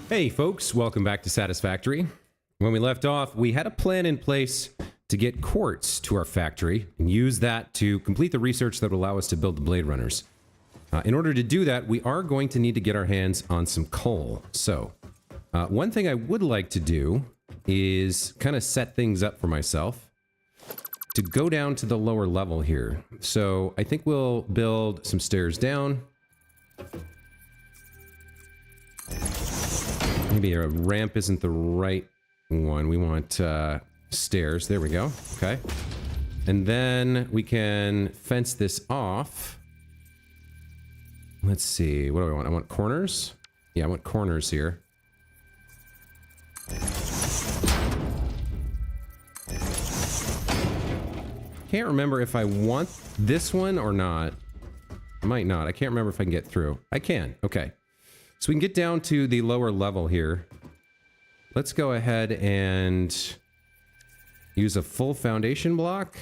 Hey folks, welcome back to Satisfactory. When we left off, we had a plan in place to get quartz to our factory and use that to complete the research that will allow us to build the Blade Runners. In order to do that, we are going to need to get our hands on some coal. So, one thing I would like to do is kind of set things up for myself to go down to the lower level here. So, I think we'll build some stairs down. Maybe a ramp isn't the right one. We want stairs. There we go. Okay. And then we can fence this off. Let's see. What do I want? I want corners. Yeah, I want corners here. Can't remember if I want this one or not. I might not. I can't remember if I can get through. I can. Okay. So we can get down to the lower level here. Let's go ahead and use a full foundation block.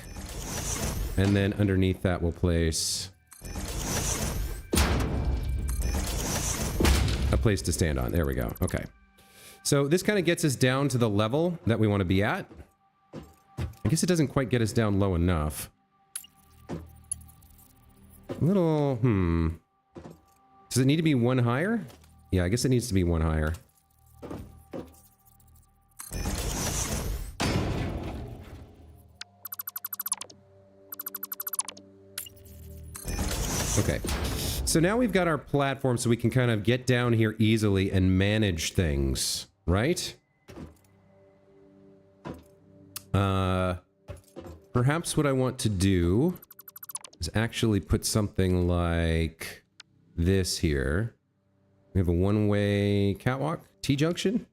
And then underneath that we'll place a place to stand on. There we go. Okay. So this kind of gets us down to the level that we want to be at. I guess it doesn't quite get us down low enough. A little, Does it need to be one higher? Yeah, I guess it needs to be one higher. Okay. So now we've got our platform so we can kind of get down here easily and manage things, right? Perhaps what I want to do is actually put something like this here. We have a one-way catwalk, T-junction.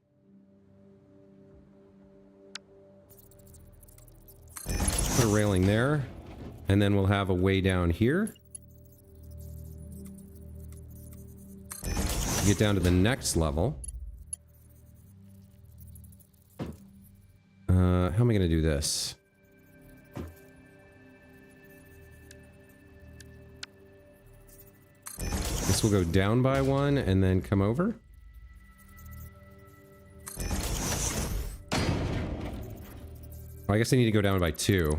Put a railing there, and then we'll have a way down here. Get down to the next level. How am I going to do this? This will go down by one and then come over. Oh, I guess I need to go down by two.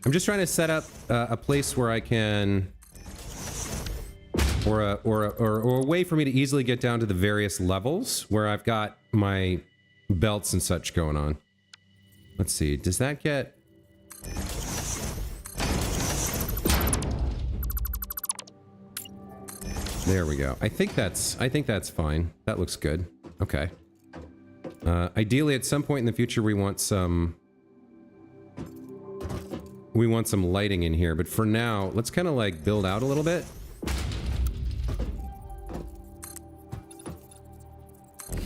I'm just trying to set up a place where I can, or a way for me to easily get down to the various levels where I've got my belts and such going on. Let's see. Does that get? There we go. I think that's fine. That looks good. Okay. Ideally, at some point in the future, we want some lighting in here. But for now, let's kind of like build out a little bit.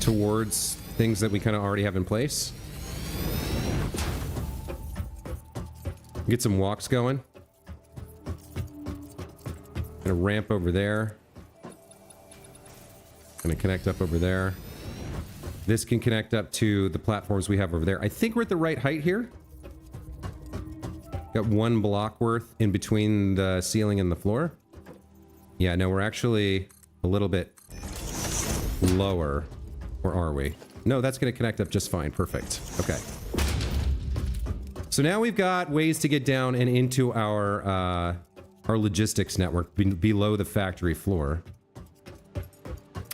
Towards things that we kind of already have in place. Get some walks going. Gonna ramp over there. Gonna connect up over there. This can connect up to the platforms we have over there. I think we're at the right height here. Got one block worth in between the ceiling and the floor. Yeah, no, we're actually a little bit lower. Or are we? No, that's going to connect up just fine. Perfect. Okay. So now we've got ways to get down and into our logistics network below the factory floor.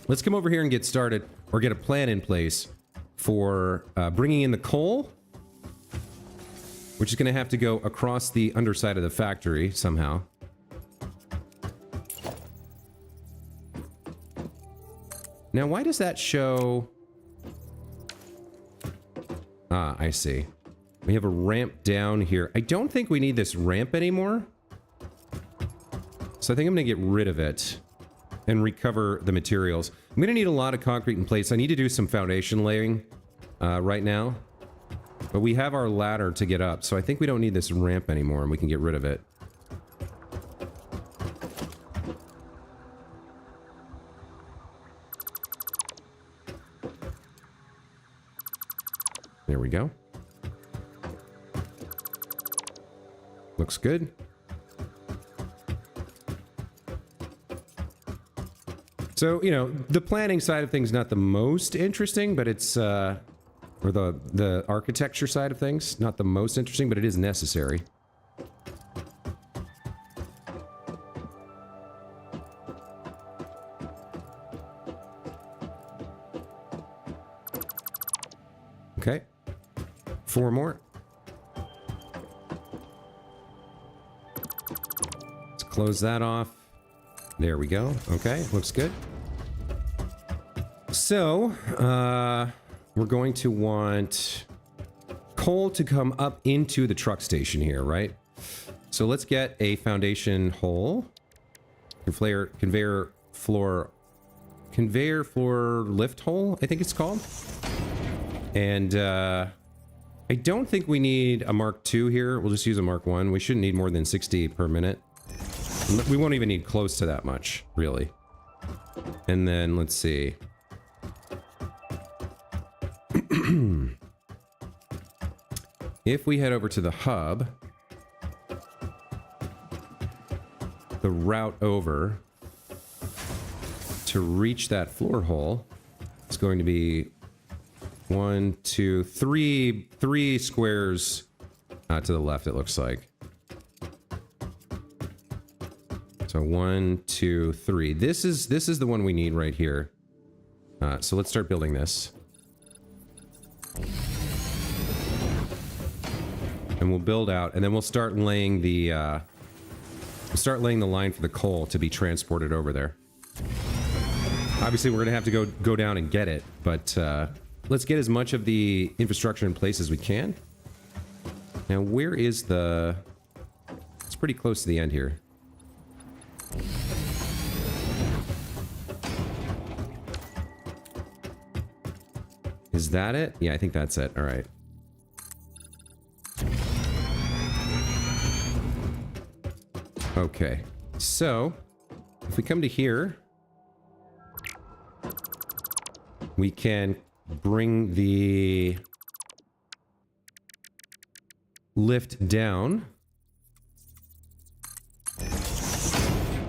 Let's come over here and get started, or get a plan in place for bringing in the coal, which is going to have to go across the underside of the factory somehow. Now, why does that show? Ah, I see. We have a ramp down here. I don't think we need this ramp anymore. So I think I'm going to get rid of it and recover the materials. I'm going to need a lot of concrete in place. I need to do some foundation laying right now. But we have our ladder to get up, so I think we don't need this ramp anymore, and we can get rid of it. There we go. Looks good. So, you know, the planning side of things not the most interesting, but it's or the architecture side of things not the most interesting, but it is necessary. Okay. 4 more. Let's close that off. There we go. Okay, looks good. So, we're going to want coal to come up into the truck station here, right? So let's get a foundation hole. Conveyor floor lift hole, I think it's called. And I don't think we need a Mark II here. We'll just use a Mark I. We shouldn't need more than 60 per minute. We won't even need close to that much, really. And then, let's see. If we head over to the hub, the route over to reach that floor hole is going to be 1, 2, 3 squares to the left, it looks like. So 1, 2, 3. This is the one we need right here. So let's start building this. And we'll build out, and then we'll start laying the line for the coal to be transported over there. Obviously, we're gonna have to go down and get it, but let's get as much of the infrastructure in place as we can. Now, where is the? It's pretty close to the end here. Is that it? Yeah, I think that's it. All right. Okay, so if we come to here, we can bring the lift down,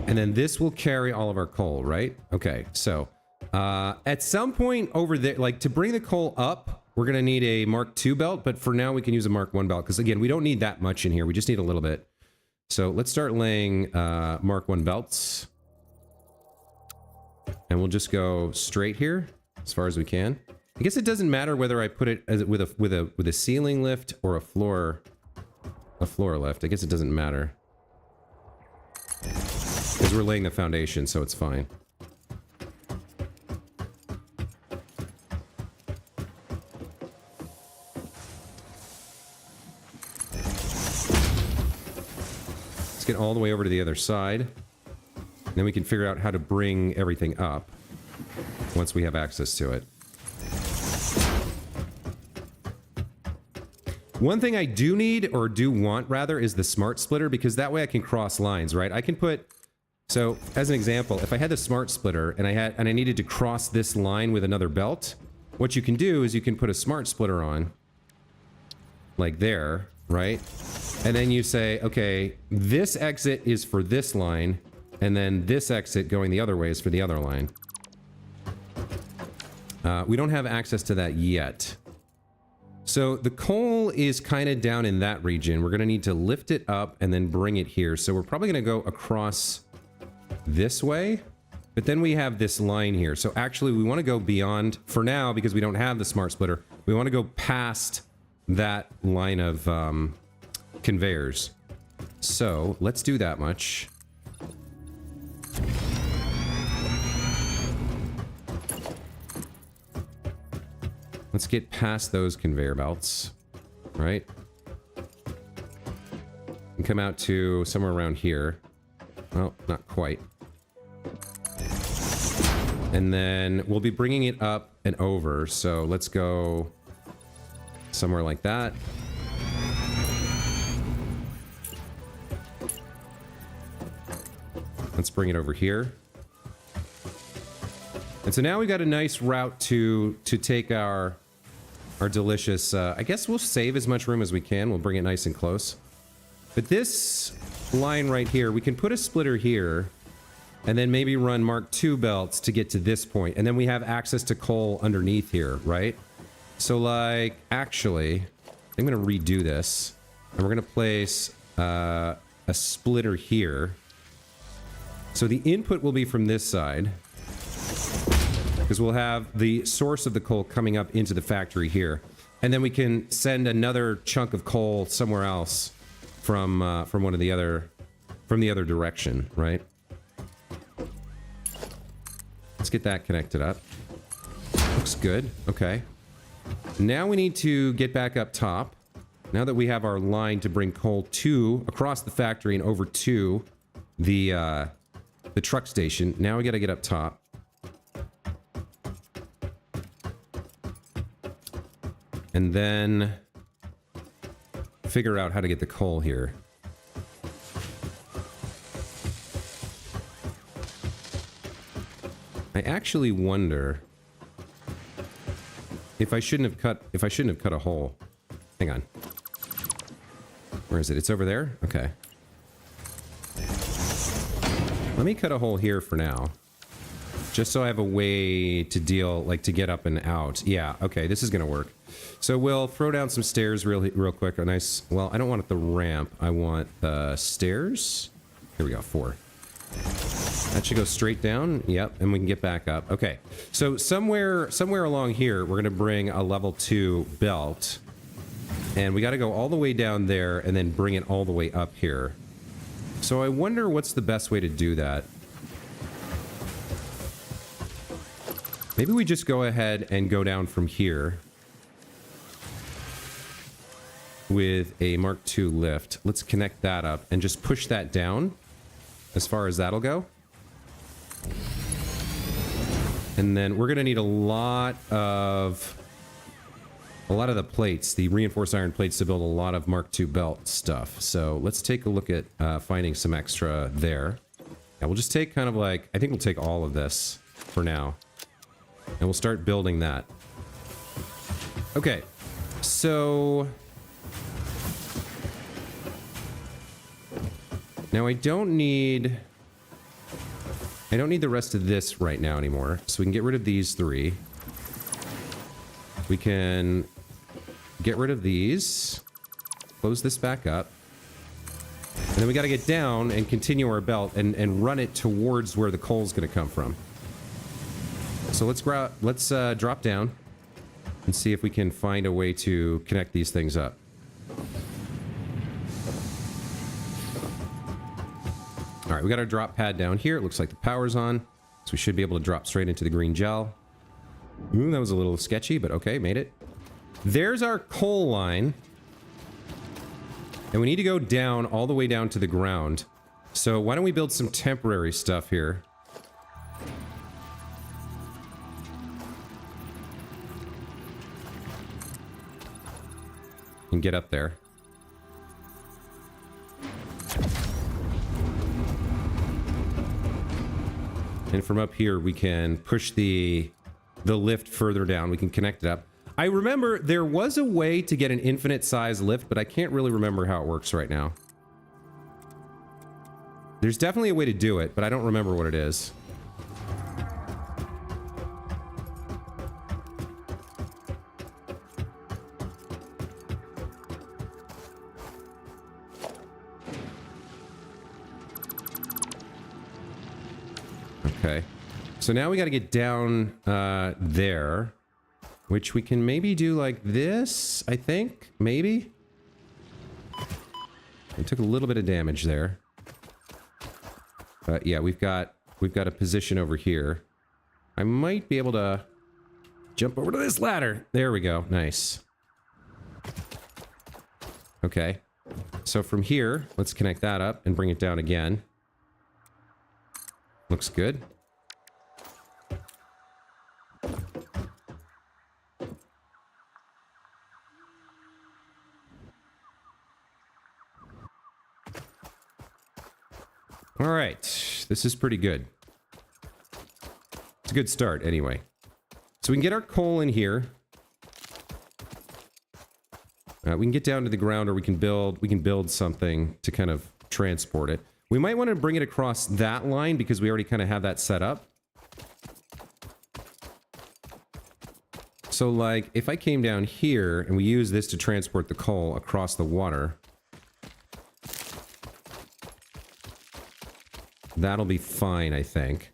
and then this will carry all of our coal, right? Okay, so at some point over there, like to bring the coal up, we're gonna need a Mark II belt, but for now we can use a Mark I belt, because again, we don't need that much in here, we just need a little bit. So let's start laying Mark I belts. And we'll just go straight here as far as we can. I guess it doesn't matter whether I put it as with a ceiling lift or a floor lift. I guess it doesn't matter. Because we're laying the foundation, so it's fine. Get all the way over to the other side. Then we can figure out how to bring everything up once we have access to it. One thing I do need, or do want rather, is the smart splitter, because that way I can cross lines, right? I can put, so as an example, if I had the smart splitter and I needed to cross this line with another belt, what you can do is you can put a smart splitter on, like there, right? And then you say, okay, this exit is for this line, and then this exit going the other way is for the other line. We don't have access to that yet. So the coal is kind of down in that region. We're going to need to lift it up and then bring it here. So we're probably going to go across this way, but then we have this line here. So actually we want to go beyond, for now, because we don't have the smart splitter, we want to go past that line of conveyors. So let's do that much. Let's get past those conveyor belts, right? And come out to somewhere around here. Well, not quite. And then we'll be bringing it up and over. So let's go somewhere like that. Let's bring it over here. And so now we've got a nice route to take our delicious, I guess we'll save as much room as we can. We'll bring it nice and close. But this line right here, we can put a splitter here. and then maybe run Mark II belts to get to this point. And then we have access to coal underneath here, right? So, like, actually, I'm going to redo this. And we're going to place a splitter here. So the input will be from this side. Because we'll have the source of the coal coming up into the factory here. And then we can send another chunk of coal somewhere else from one of the other... from the other direction, right? Let's get that connected up. Looks good. Okay. Now we need to get back up top. Now that we have our line to bring coal to across the factory and over to the truck station, now we got to get up top. And then figure out how to get the coal here. I actually wonder if I shouldn't have cut a hole. Hang on. Where is it? It's over there? Okay. Let me cut a hole here for now. Just so I have a way to deal, like, to get up and out. Yeah, okay, this is gonna work. So we'll throw down some stairs real quick. A nice, well, I don't want the ramp. I want the stairs. Here we go, 4. That should go straight down. Yep, and we can get back up. Okay, so somewhere along here, we're gonna bring a level 2 belt. And we gotta go all the way down there and then bring it all the way up here. So I wonder what's the best way to do that. Maybe we just go ahead and go down from here with a Mark II lift. Let's connect that up and just push that down as far as that'll go. And then we're going to need a lot of the plates, the reinforced iron plates, to build a lot of Mark II belt stuff. So let's take a look at finding some extra there. Yeah, we'll just take kind of like, I think we'll take all of this for now. And we'll start building that. Okay, so... now I don't need the rest of this right now anymore. So we can get rid of these 3. We can get rid of these. Close this back up. And then we got to get down and continue our belt and run it towards where the coal's going to come from. So let's drop down and see if we can find a way to connect these things up. All right, we got our drop pad down here. It looks like the power's on, so we should be able to drop straight into the green gel. Ooh, that was a little sketchy, but okay, made it. There's our coal line. And we need to go down, all the way down to the ground. So why don't we build some temporary stuff here? And get up there. And from up here, we can push the lift further down. We can connect it up. I remember there was a way to get an infinite size lift, but I can't really remember how it works right now. There's definitely a way to do it, but I don't remember what it is. Okay, so now we got to get down there, which we can maybe do like this, I think, maybe. We took a little bit of damage there. But yeah, we've got a position over here. I might be able to jump over to this ladder. There we go. Nice. Okay. So from here, let's connect that up and bring it down again. Looks good. All right, this is pretty good. It's a good start anyway. So we can get our coal in here. We can get down to the ground, or we can build something to kind of transport it. We might want to bring it across that line because we already kind of have that set up. So, like, if I came down here and we use this to transport the coal across the water, that'll be fine, I think.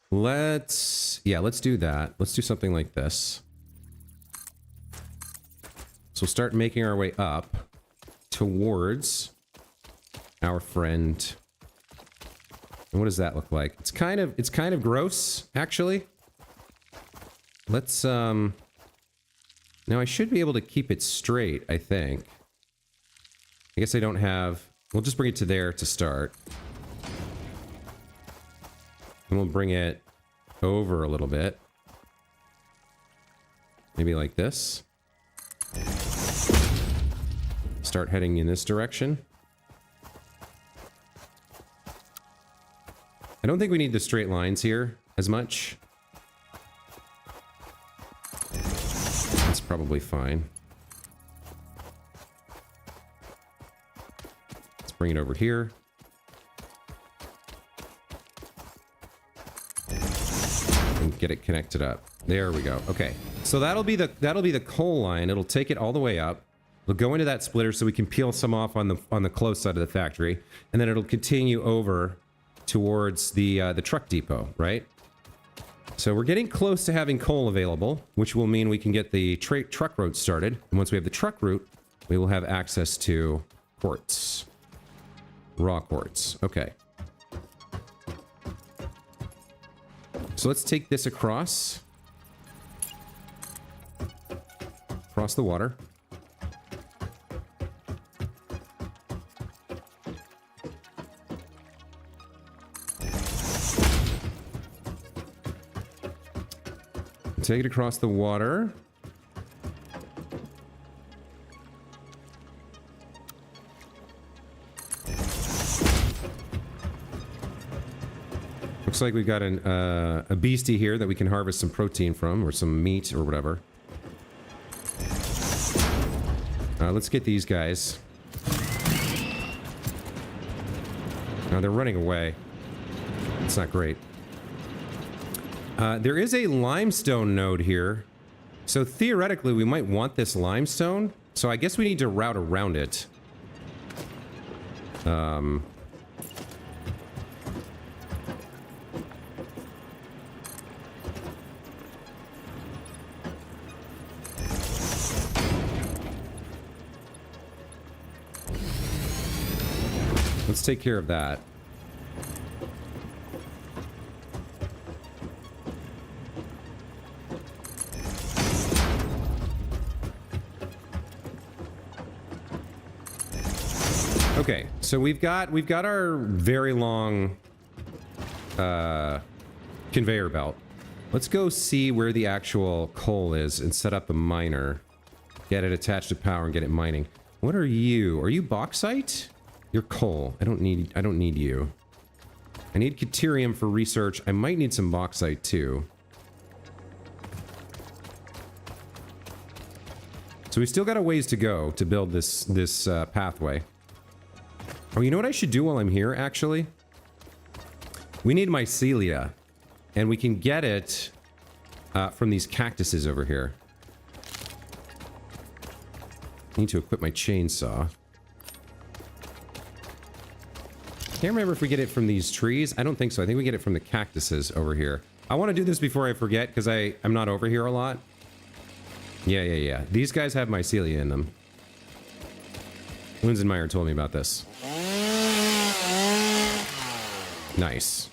Let's do that. Let's do something like this. So we'll start making our way up towards our friend. And what does that look like? It's kind of gross, actually. Let's now I should be able to keep it straight, I think. I guess I don't have... We'll just bring it to there to start. And we'll bring it over a little bit. Maybe like this. Start heading in this direction. I don't think we need the straight lines here as much. That's probably fine. Let's bring it over here. And get it connected up. There we go. Okay. So that'll be the coal line. It'll take it all the way up. It'll go into that splitter so we can peel some off on the close side of the factory, and then it'll continue over towards the truck depot, right? So we're getting close to having coal available, which will mean we can get the truck route started. And once we have the truck route, we will have access to quartz. Raw quartz. Okay. So let's take this across the water. Take it across the water. Looks like we've got a beastie here that we can harvest some protein from, or some meat, or whatever. Let's get these guys. Now they're running away. It's not great. There is a limestone node here. So theoretically, we might want this limestone. So I guess we need to route around it. Let's take care of that. Okay, so we've got our very long conveyor belt. Let's go see where the actual coal is and set up a miner. Get it attached to power and get it mining. What are you? Are you bauxite? You're coal. I don't need you. I need Caterium for research. I might need some bauxite too. So we still got a ways to go to build this pathway. Oh, you know what I should do while I'm here, actually? We need mycelia. And we can get it from these cactuses over here. I need to equip my chainsaw. Can't remember if we get it from these trees. I don't think so. I think we get it from the cactuses over here. I want to do this before I forget, because I'm not over here a lot. Yeah. These guys have mycelia in them. Linsenmeyer told me about this. Nice.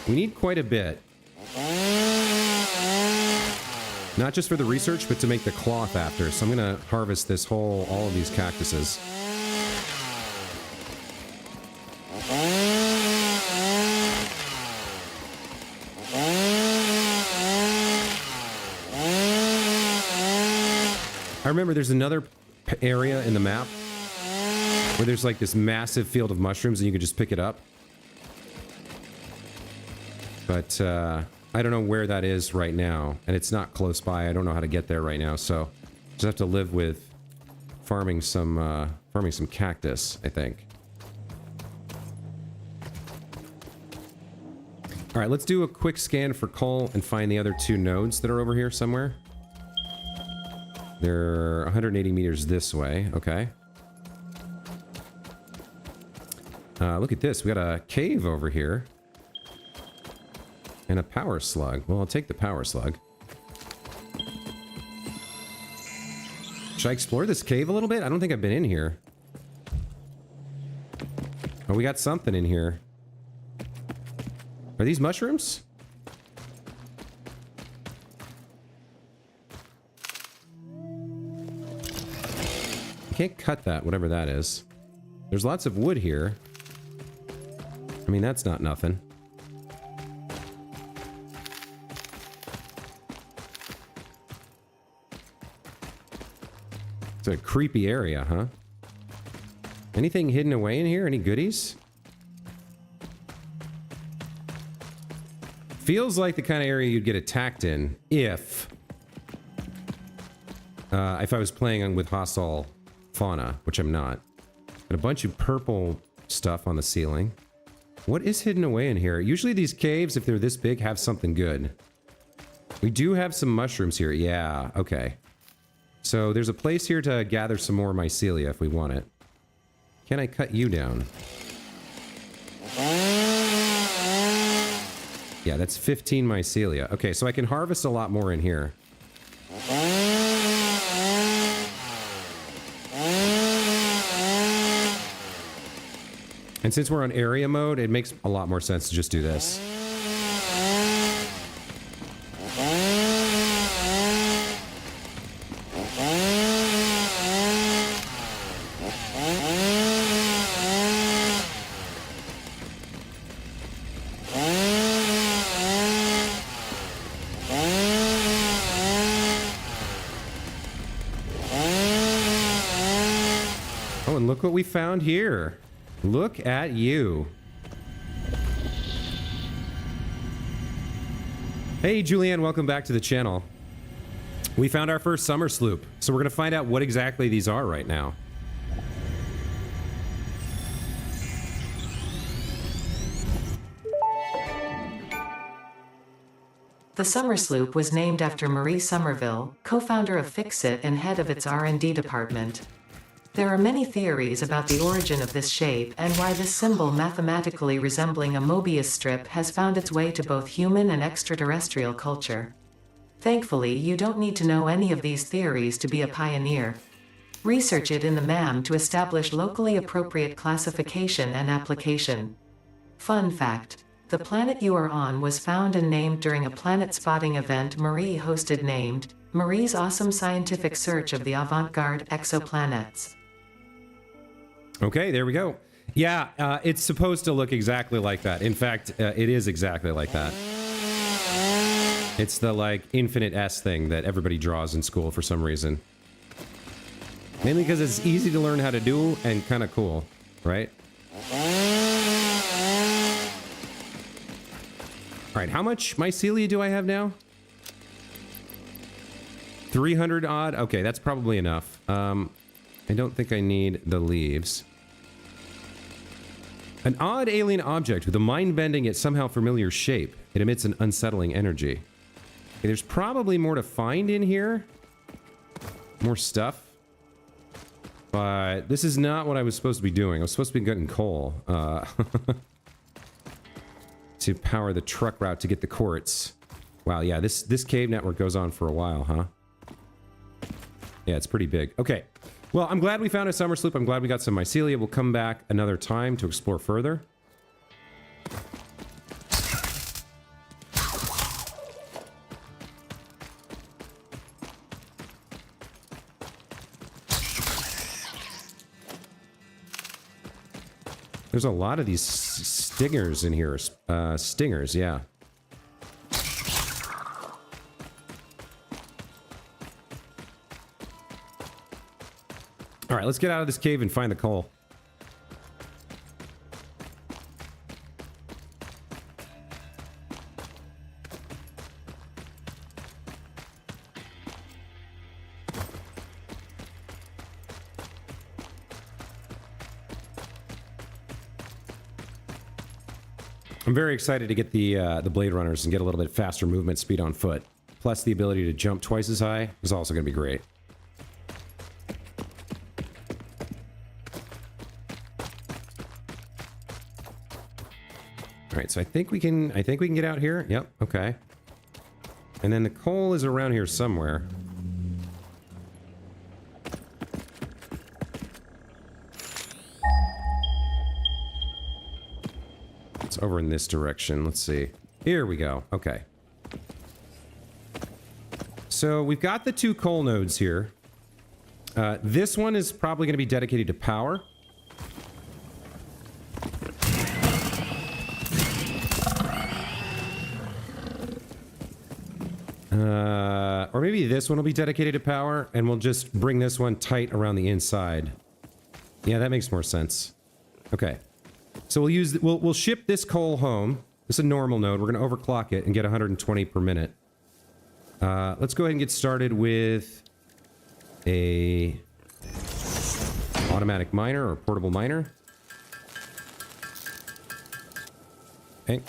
We need quite a bit. Not just for the research, but to make the cloth after. So I'm gonna harvest all of these cactuses. I remember there's another area in the map where there's like this massive field of mushrooms and you can just pick it up. But I don't know where that is right now, and it's not close by. I don't know how to get there right now, so Just have to live with farming some cactus, I think. All right, let's do a quick scan for coal and find the other two nodes that are over here somewhere. They're 180 meters this way. Okay. Look at this. We got a cave over here. And a power slug. Well, I'll take the power slug. Should I explore this cave a little bit? I don't think I've been in here. Oh, we got something in here. Are these mushrooms? I can't cut that, whatever that is. There's lots of wood here. I mean, that's not nothing. It's a creepy area, huh? Anything hidden away in here? Any goodies? Feels like the kind of area you'd get attacked in if I was playing with hostile fauna, which I'm not. Got a bunch of purple stuff on the ceiling. What is hidden away in here? Usually these caves, if they're this big, have something good. We do have some mushrooms here. Yeah, okay. So there's a place here to gather some more mycelia if we want it. Can I cut you down? Yeah, that's 15 mycelia. Okay, so I can harvest a lot more in here. And since we're on area mode, it makes a lot more sense to just do this. Oh, and look what we found here. Look at you. Hey, Julianne, welcome back to the channel. We found our first summer sloop, so we're going to find out what exactly these are right now. The summer sloop was named after Marie Somerville, co-founder of Fixit and head of its R&D department. There are many theories about the origin of this shape and why this symbol mathematically resembling a Mobius strip has found its way to both human and extraterrestrial culture. Thankfully, you don't need to know any of these theories to be a pioneer. Research it in the MAM to establish locally appropriate classification and application. Fun fact: the planet you are on was found and named during a planet spotting event Marie hosted named Marie's Awesome Scientific Search of the Avant-Garde Exoplanets. Okay, there we go. Yeah, it's supposed to look exactly like that. In fact, it is exactly like that. It's the, like, infinite S thing that everybody draws in school for some reason. Mainly because it's easy to learn how to do and kind of cool, right? Alright, how much mycelia do I have now? 300 odd? Okay, that's probably enough. I don't think I need the leaves. An odd alien object with a mind-bending yet somehow familiar shape. It emits an unsettling energy. Okay, there's probably more to find in here. More stuff. But this is not what I was supposed to be doing. I was supposed to be getting coal. To power the truck route to get the quartz. Wow, yeah, this cave network goes on for a while, huh? Yeah, it's pretty big. Okay. Well, I'm glad we found a summer sloop. I'm glad we got some mycelia. We'll come back another time to explore further. There's a lot of these stingers in here. Stingers, yeah. All right, let's get out of this cave and find the coal. I'm very excited to get the Blade Runners and get a little bit faster movement speed on foot. Plus the ability to jump twice as high is also going to be great. All right, so I think we can get out here. Yep, okay. And then the coal is around here somewhere. It's over in this direction. Let's see. Here we go. Okay. So we've got the 2 coal nodes here. This one is probably going to be dedicated to power. Or maybe this one will be dedicated to power, and we'll just bring this one tight around the inside. Yeah, that makes more sense. Okay. So we'll ship this coal home. This is a normal node. We're going to overclock it and get 120 per minute. Let's go ahead and get started with a automatic miner or portable miner. Okay.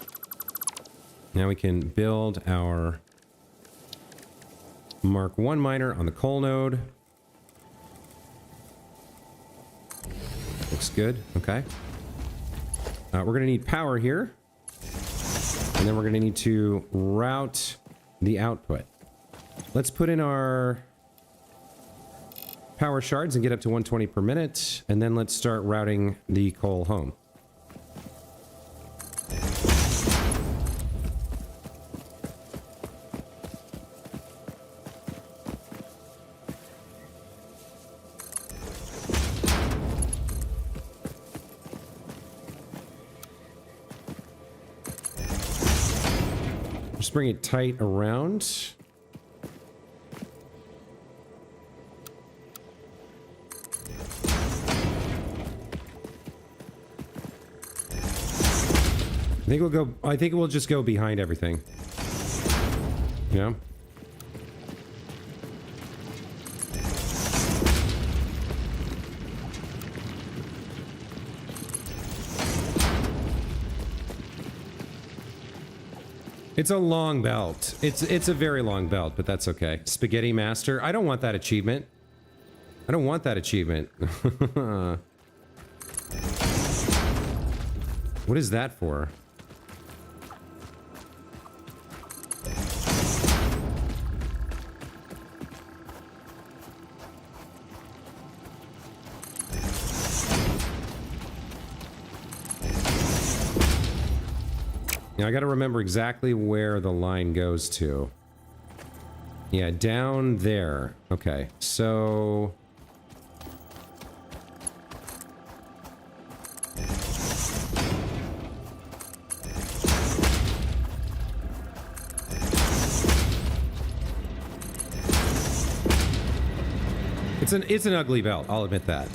Now we can build our Mark 1 miner on the coal node. Looks good. Okay. We're going to need power here. And then we're going to need to route the output. Let's put in our power shards and get up to 120 per minute. And then let's start routing the coal home. Just bring it tight around. I think we'll just go behind everything. Yeah. It's a long belt. It's a very long belt, but that's okay. Spaghetti Master. I don't want that achievement. I don't want that achievement. What is that for? Now I gotta remember exactly where the line goes to. Yeah, down there. Okay, so... It's an ugly belt, I'll admit that.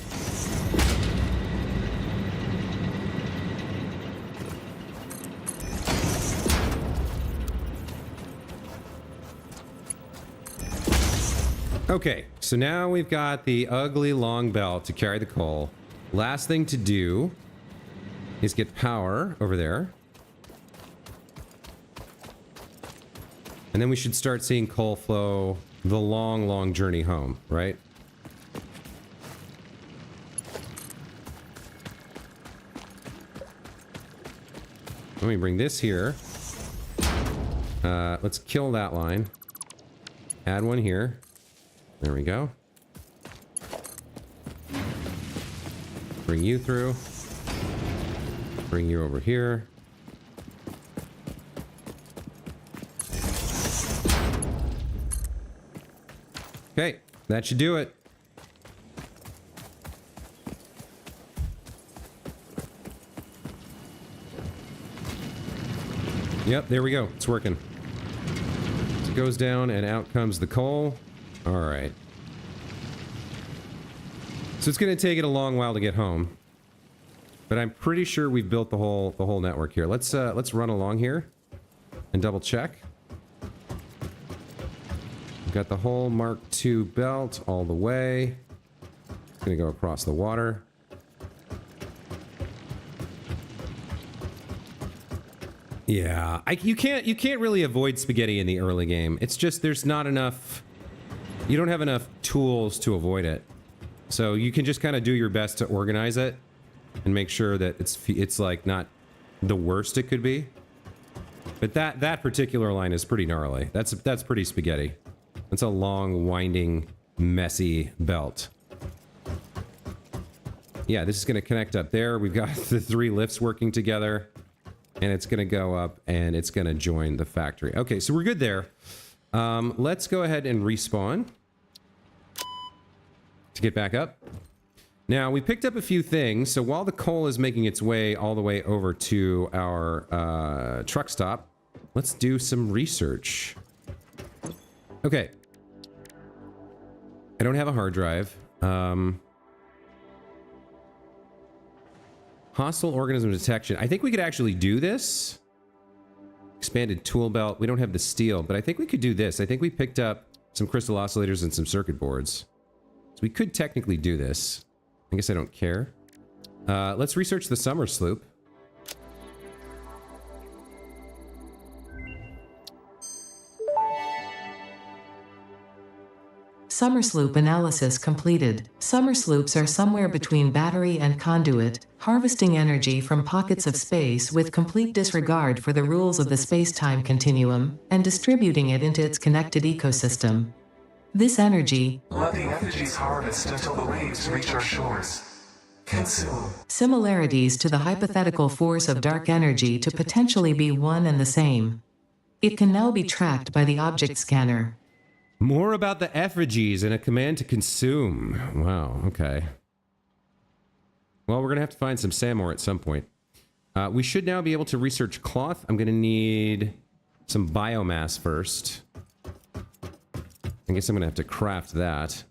Okay, so now we've got the ugly long belt to carry the coal. Last thing to do is get power over there. And then we should start seeing coal flow the long, long journey home, right? Let me bring this here. Let's kill that line. Add one here. There we go. Bring you through. Bring you over here. Okay, that should do it. Yep, there we go. It's working. It goes down and out comes the coal. All right. So it's going to take it a long while to get home, but I'm pretty sure we've built the whole network here. Let's run along here and double check. We've got the whole Mark II belt all the way. It's going to go across the water. Yeah, you can't really avoid spaghetti in the early game. It's just there's not enough. You don't have enough tools to avoid it, so you can just kind of do your best to organize it and make sure that it's like not the worst it could be. But that particular line is pretty gnarly. That's pretty spaghetti. That's a long, winding, messy belt. Yeah, this is going to connect up there. We've got the 3 lifts working together. And it's going to go up and it's going to join the factory. Okay, so we're good there. Let's go ahead and respawn to get back up. Now, we picked up a few things. So while the coal is making its way all the way over to our truck stop, let's do some research. Okay. I don't have a hard drive. Hostile organism detection. I think we could actually do this. Expanded tool belt. We don't have the steel, but I think we could do this. I think we picked up some crystal oscillators and some circuit boards. So we could technically do this. I guess I don't care. Let's research the summer sloop. Summer sloop analysis completed. Summer sloops are somewhere between battery and conduit, harvesting energy from pockets of space with complete disregard for the rules of the space-time continuum, and distributing it into its connected ecosystem. This energy, let the effigies harvest until the waves reach our shores. Consume. Similarities to the hypothetical force of dark energy to potentially be one and the same. It can now be tracked by the object scanner. More about the effigies and a command to consume. Wow, okay. Well, we're going to have to find some Samor at some point. We should now be able to research cloth. I'm going to need some biomass first. I guess I'm going to have to craft that.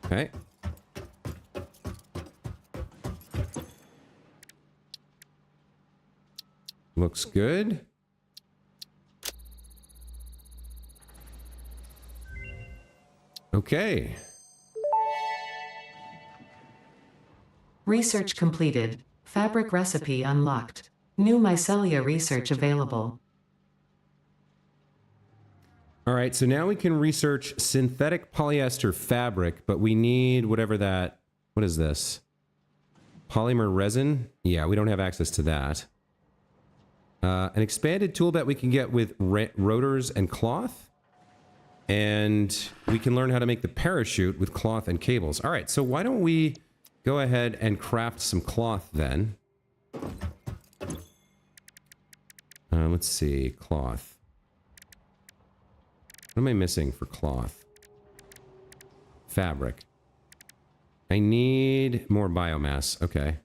Okay. Looks good. Okay. Research completed. Fabric recipe unlocked. New mycelia research available. All right, so now we can research synthetic polyester fabric, but we need whatever that... What is this? Polymer resin? Yeah, we don't have access to that. An expanded tool belt we can get with rotors and cloth. And we can learn how to make the parachute with cloth and cables. All right, so why don't we go ahead and craft some cloth then? Let's see, cloth. What am I missing for cloth? Fabric. I need more biomass. Okay.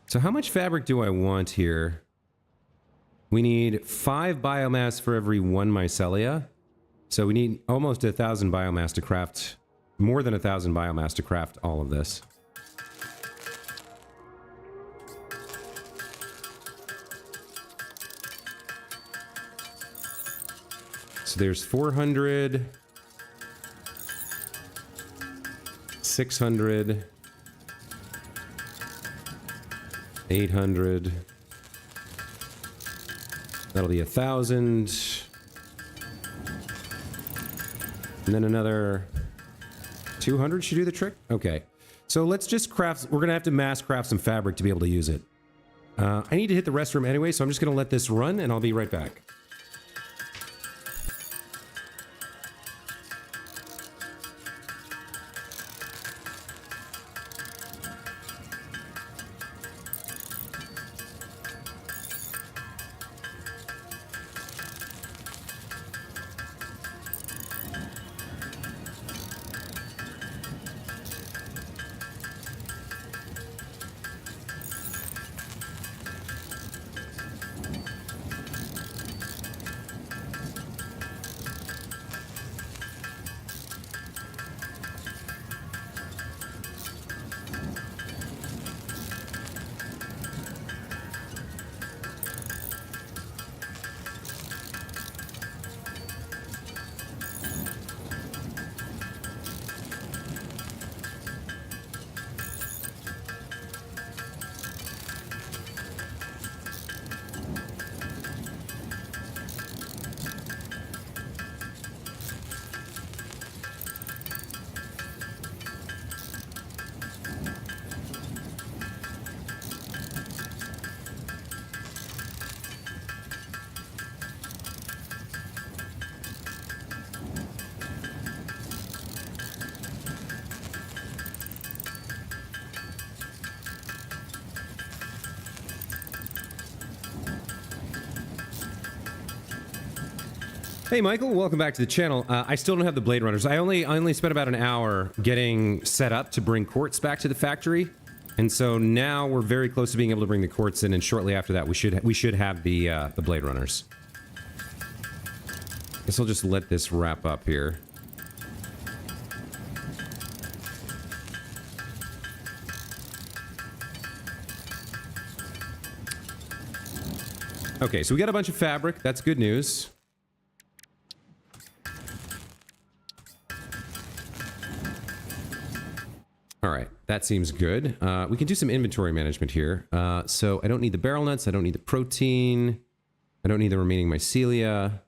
So how much fabric do I want here? We need 5 biomass for every 1 mycelia. So we need almost 1,000 biomass to craft, more than 1,000 biomass to craft all of this. So there's 400, 600, 800. That'll be 1,000. And then another 200 should do the trick? Okay. So let's just craft... We're going to have to mass craft some fabric to be able to use it. I need to hit the restroom anyway, so I'm just going to let this run, and I'll be right back. Hey Michael, welcome back to the channel. I still don't have the Blade Runners. I only spent about an hour getting set up to bring quartz back to the factory, and so now we're very close to being able to bring the quartz in. And shortly after that, we should have the Blade Runners. Guess I'll just let this wrap up here. Okay, so we got a bunch of fabric. That's good news. All right, that seems good. We can do some inventory management here. So I don't need the barrel nuts. I don't need the protein. I don't need the remaining mycelia.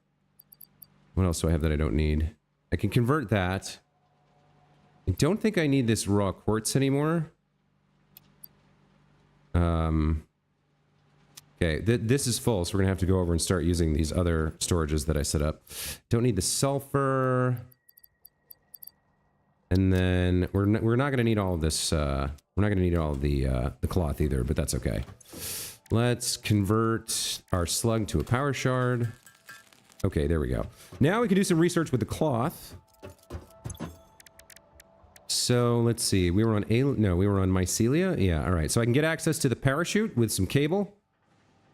What else do I have that I don't need? I can convert that. I don't think I need this raw quartz anymore. Okay, this is full, so we're gonna have to go over and start using these other storages that I set up. Don't need the sulfur. And then we're not gonna need all of this. We're not gonna need all of the cloth either, but that's okay. Let's convert our slug to a power shard. Okay, there we go. Now we can do some research with the cloth. So let's see. We were on we were on mycelia. Yeah, all right. So I can get access to the parachute with some cable.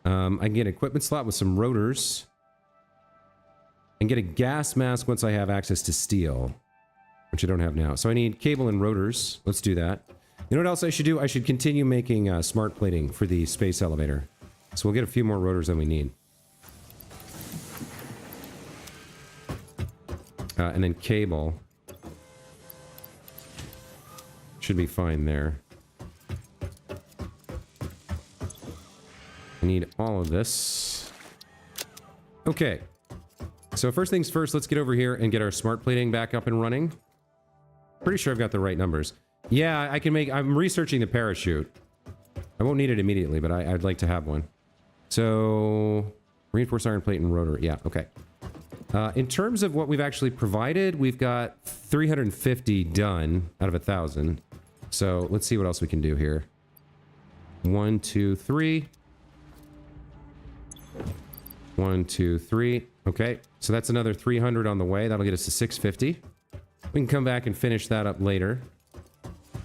I can get an equipment slot with some rotors. And get a gas mask once I have access to steel, which I don't have now. So I need cable and rotors. Let's do that. You know what else I should do? I should continue making smart plating for the space elevator. So we'll get a few more rotors than we need. And then cable. Should be fine there. I need all of this. Okay. So first things first, let's get over here and get our smart plating back up and running. Pretty sure I've got the right numbers. Yeah, I can make... I'm researching the parachute. I won't need it immediately, but I'd like to have one. So... reinforced iron plate and rotor. Yeah, okay. In terms of what we've actually provided, we've got 350 done out of 1,000. So let's see what else we can do here. 1, 2, 3. 1, 2, 3. Okay, so that's another 300 on the way. That'll get us to 650. We can come back and finish that up later.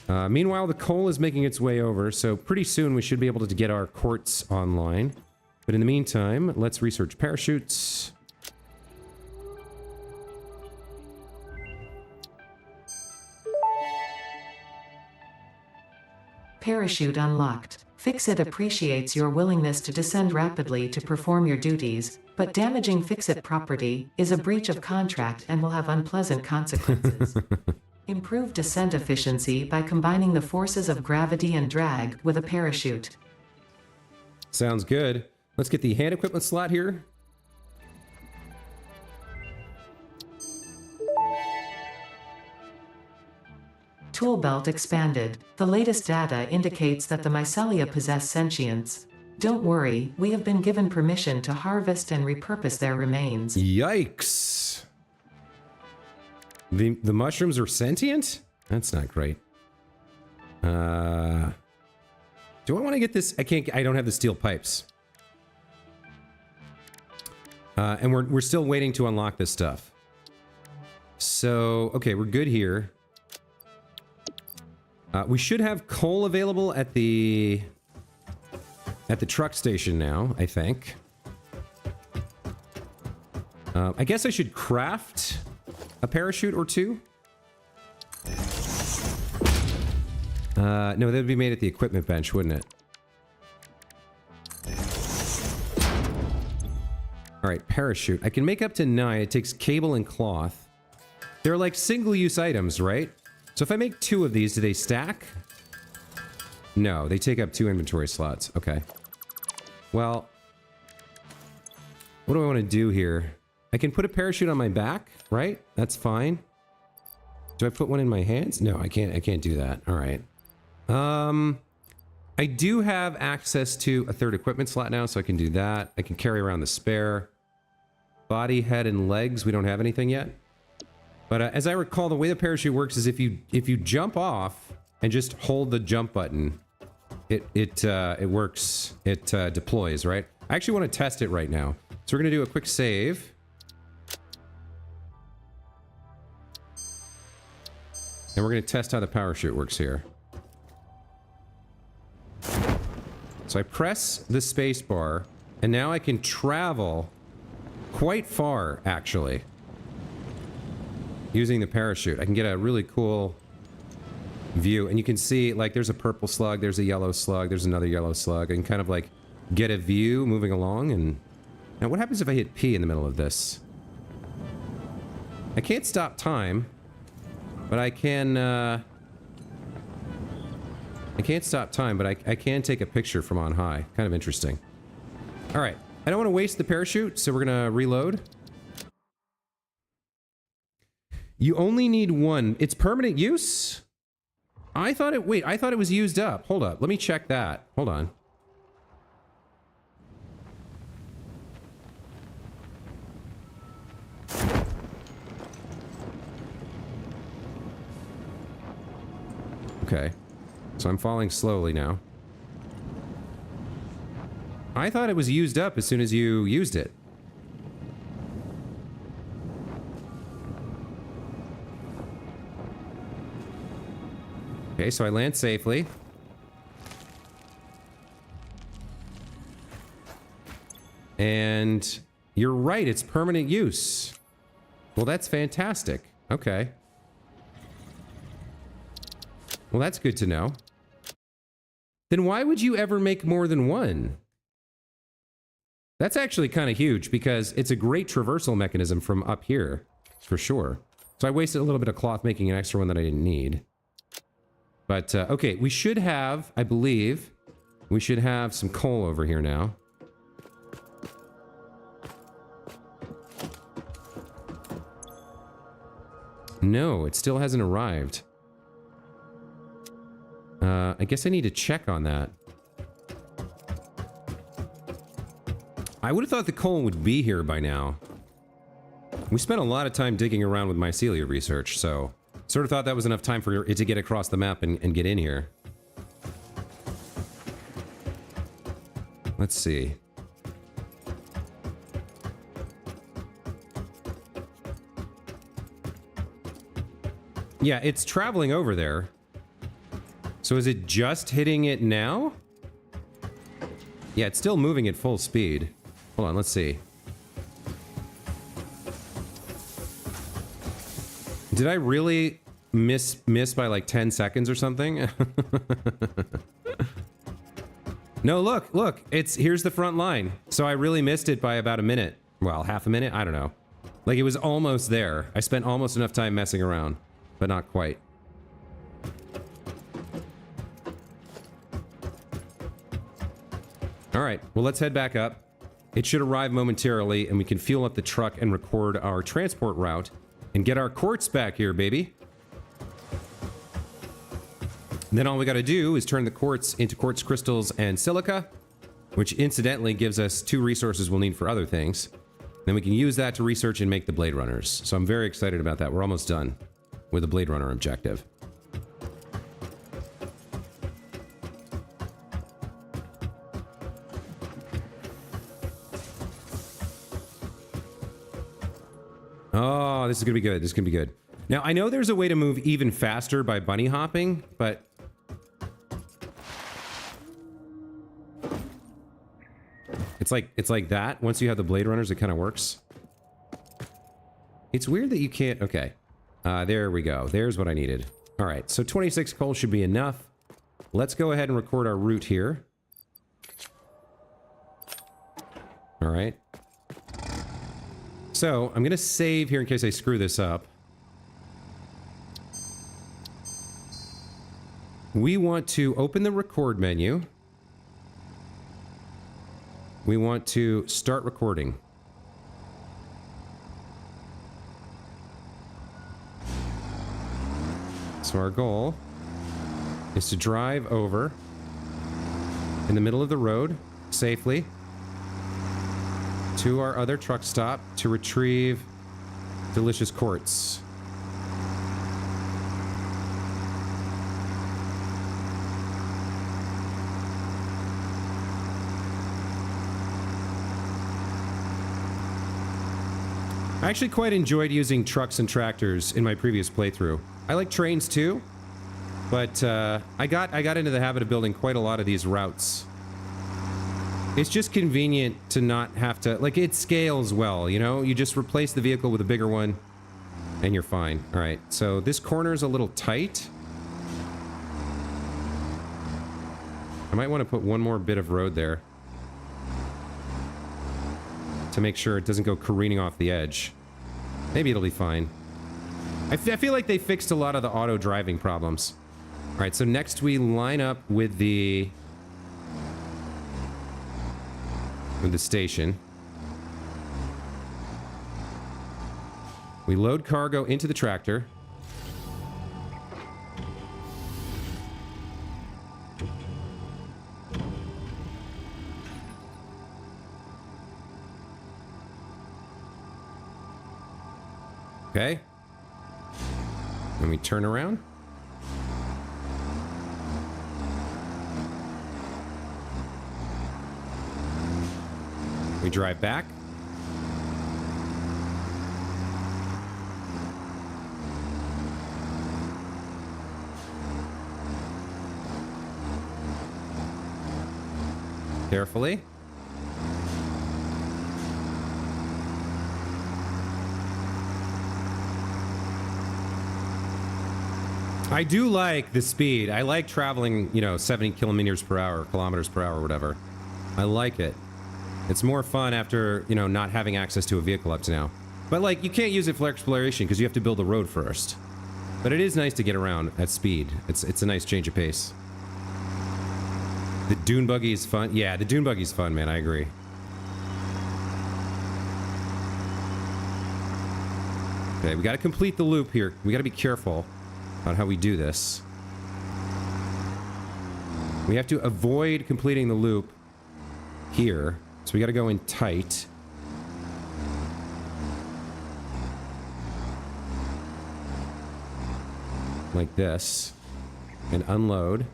Meanwhile, the coal is making its way over, so pretty soon we should be able to get our quartz online. But in the meantime, let's research parachutes. Parachute unlocked. Fix-It appreciates your willingness to descend rapidly to perform your duties, but damaging Fix-It property is a breach of contract and will have unpleasant consequences. Improve descent efficiency by combining the forces of gravity and drag with a parachute. Sounds good. Let's get the hand equipment slot here. Tool belt expanded. The latest data indicates that the mycelia possess sentience. Don't worry, we have been given permission to harvest and repurpose their remains. Yikes! The mushrooms are sentient? That's not great. Do I want to get this? I don't have the steel pipes. And we're still waiting to unlock this stuff. So, okay, we're good here. We should have coal available at the truck station now, I think. I guess I should craft a parachute or two. No, that would be made at the equipment bench, wouldn't it? All right, parachute. I can make up to 9. It takes cable and cloth. They're like single-use items, right? So if I make 2 of these, do they stack? No, they take up 2 inventory slots. Okay. Well, what do I want to do here? I can put a parachute on my back, right? That's fine. Do I put one in my hands? No, I can't do that. All right. I do have access to a 3rd equipment slot now, so I can do that. I can carry around the spare. Body, head, and legs. We don't have anything yet. But as I recall, the way the parachute works is if you jump off and just hold the jump button, it works. It deploys, right? I actually want to test it right now. So we're going to do a quick save. And we're going to test how the parachute works here. So I press the space bar, and now I can travel quite far, actually, using the parachute. I can get a really cool view, and you can see, like, there's a purple slug, there's a yellow slug, there's another yellow slug, and kind of, like, get a view moving along. And now what happens if I hit P in the middle of this? I can't stop time, but I can, I can't stop time, but I can take a picture from on high. Kind of interesting. All right. I don't want to waste the parachute, so we're going to reload. You only need one. It's permanent use? I thought it... Wait, I thought it was used up. Hold up. Let me check that. Hold on. Okay. So I'm falling slowly now. I thought it was used up as soon as you used it. Okay, so I land safely. And you're right, it's permanent use. Well, that's fantastic. Okay. Well, that's good to know. Then why would you ever make more than one? That's actually kind of huge because it's a great traversal mechanism from up here, for sure. So I wasted a little bit of cloth making an extra one that I didn't need. But, okay, we should have, I believe, we should have some coal over here now. No, it still hasn't arrived. I guess I need to check on that. I would have thought the coal would be here by now. We spent a lot of time digging around with mycelia research, so sort of thought that was enough time for it to get across the map and get in here. Let's see. Yeah, it's traveling over there. So is it just hitting it now? Yeah, it's still moving at full speed. Hold on, let's see. Did I really miss by like 10 seconds or something? No, look, here's the front line. So I really missed it by about a minute. Well, half a minute? I don't know. Like, it was almost there. I spent almost enough time messing around, but not quite. All right, well, let's head back up. It should arrive momentarily, and we can fuel up the truck and record our transport route and get our quartz back here, baby. And then all we got to do is turn the quartz into quartz crystals and silica, which incidentally gives us 2 resources we'll need for other things. Then we can use that to research and make the Blade Runners. So I'm very excited about that. We're almost done with the Blade Runner objective. Oh, this is gonna be good. This is gonna be good. Now, I know there's a way to move even faster by bunny hopping, but it's like that. Once you have the Blade Runners, it kind of works. It's weird that you can't. Okay, there we go. There's what I needed. All right, so 26 coal should be enough. Let's go ahead and record our route here. All right. So, I'm going to save here in case I screw this up. We want to open the record menu. We want to start recording. So our goal is to drive over in the middle of the road safely to our other truck stop to retrieve delicious quartz. I actually quite enjoyed using trucks and tractors in my previous playthrough. I like trains too, but I got into the habit of building quite a lot of these routes. It's just convenient to not have to, like, it scales well, you know? You just replace the vehicle with a bigger one, and you're fine. All right, so this corner is a little tight. I might want to put one more bit of road there to make sure it doesn't go careening off the edge. Maybe it'll be fine. I feel like they fixed a lot of the auto driving problems. All right, so next we line up with the station. We load cargo into the tractor. Okay. Then we turn around. We drive back. Carefully. I do like the speed. I like traveling, you know, 70 kilometers per hour, whatever. I like it. It's more fun after, you know, not having access to a vehicle up to now. But, like, you can't use it for exploration because you have to build a road first. But it is nice to get around at speed. It's a nice change of pace. The dune buggy is fun. Yeah, the dune buggy is fun, man. I agree. Okay, we got to complete the loop here. We got to be careful about how we do this. We have to avoid completing the loop here. So we got to go in tight. Like this. And unload.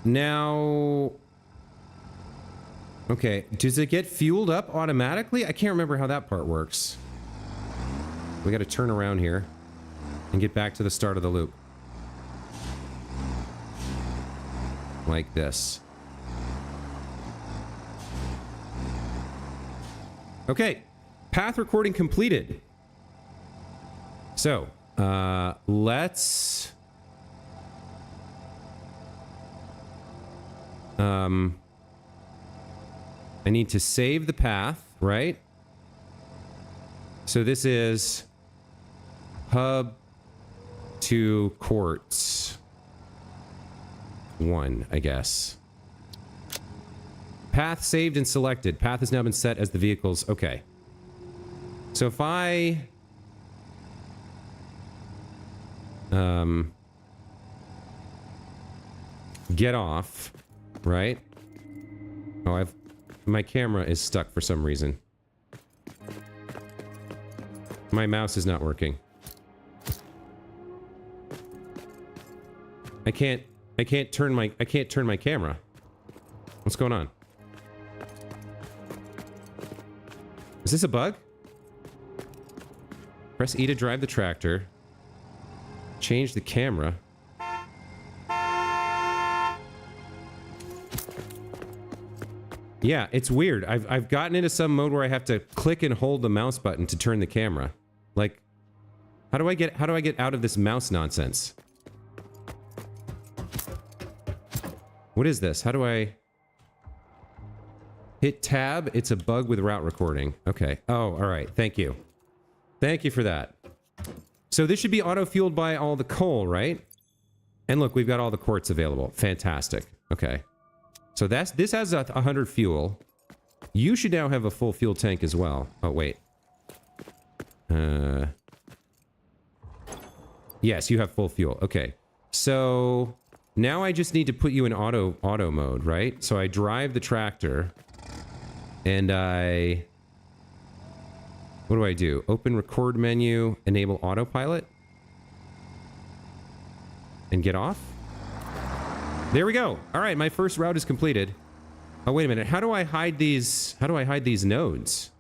Now... Okay, does it get fueled up automatically? I can't remember how that part works. We got to turn around here and get back to the start of the loop. Like this. Okay, path recording completed. So, let's... I need to save the path, right? So this is hub to quartz 1, I guess. Path saved and selected. Path has now been set as the vehicle's... Okay. So if I... get off, right? Oh, my camera is stuck for some reason. My mouse is not working. I can't turn my camera. What's going on? Is this a bug? Press E to drive the tractor. Change the camera. Yeah, it's weird. I've gotten into some mode where I have to click and hold the mouse button to turn the camera. Like, how do I get out of this mouse nonsense? What is this? How do I hit tab? It's a bug with route recording. Okay. Oh, all right. Thank you. Thank you for that. So this should be auto-fueled by all the coal, right? And look, we've got all the quartz available. Fantastic. Okay. So this has 100 fuel. You should now have a full fuel tank as well. Oh, wait. Yes, you have full fuel. Okay. So now I just need to put you in auto mode, right? So I drive the tractor and what do I do? Open record menu, enable autopilot, and get off. There we go. All right, my first route is completed. Oh, wait a minute. How do I hide these? How do I hide these nodes?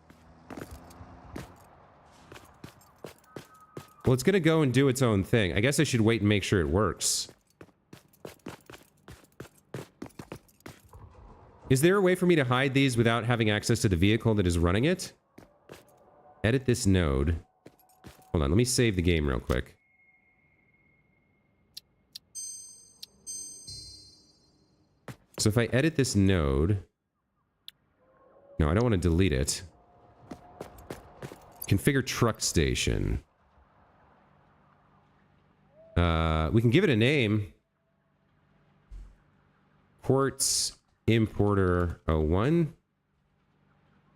Well, it's going to go and do its own thing. I guess I should wait and make sure it works. Is there a way for me to hide these without having access to the vehicle that is running it? Edit this node. Hold on, let me save the game real quick. So if I edit this node... No, I don't want to delete it. Configure truck station. We can give it a name. Quartz Importer 01.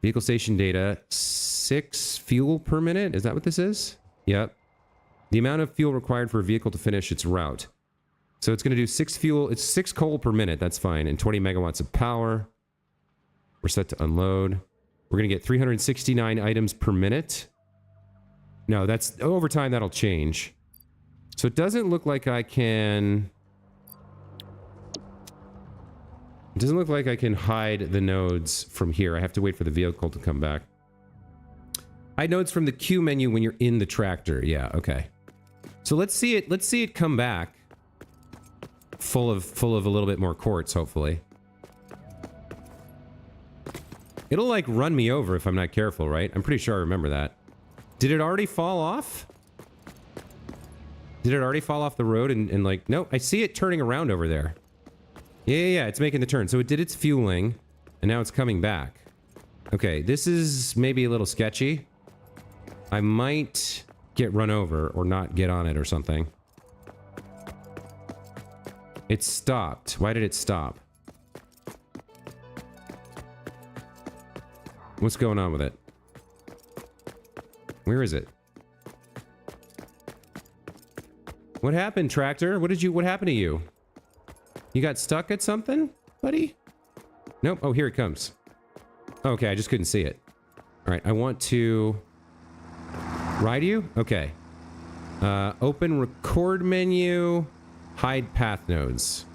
Vehicle station data. 6 fuel per minute. Is that what this is? Yep. The amount of fuel required for a vehicle to finish its route. So it's going to do 6 fuel. It's 6 coal per minute. That's fine. And 20 megawatts of power. We're set to unload. We're going to get 369 items per minute. No, that's... over time, that'll change. So it doesn't look like I can... It doesn't look like I can hide the nodes from here. I have to wait for the vehicle to come back. Hide nodes from the queue menu when you're in the tractor. Yeah, okay. So let's see it come back. Full of a little bit more quartz, hopefully. It'll like run me over if I'm not careful, right? I'm pretty sure I remember that. Did it already fall off? Did it already fall off the road and like... No, I see it turning around over there. Yeah, it's making the turn. So it did its fueling, and now it's coming back. Okay, this is maybe a little sketchy. I might get run over or not get on it or something. It stopped. Why did it stop? What's going on with it? Where is it? What happened, tractor? What happened to you? You got stuck at something, buddy? Nope. Oh, here it comes. Okay, I just couldn't see it. All right, I want to ride you? Okay. Open record menu, hide path nodes.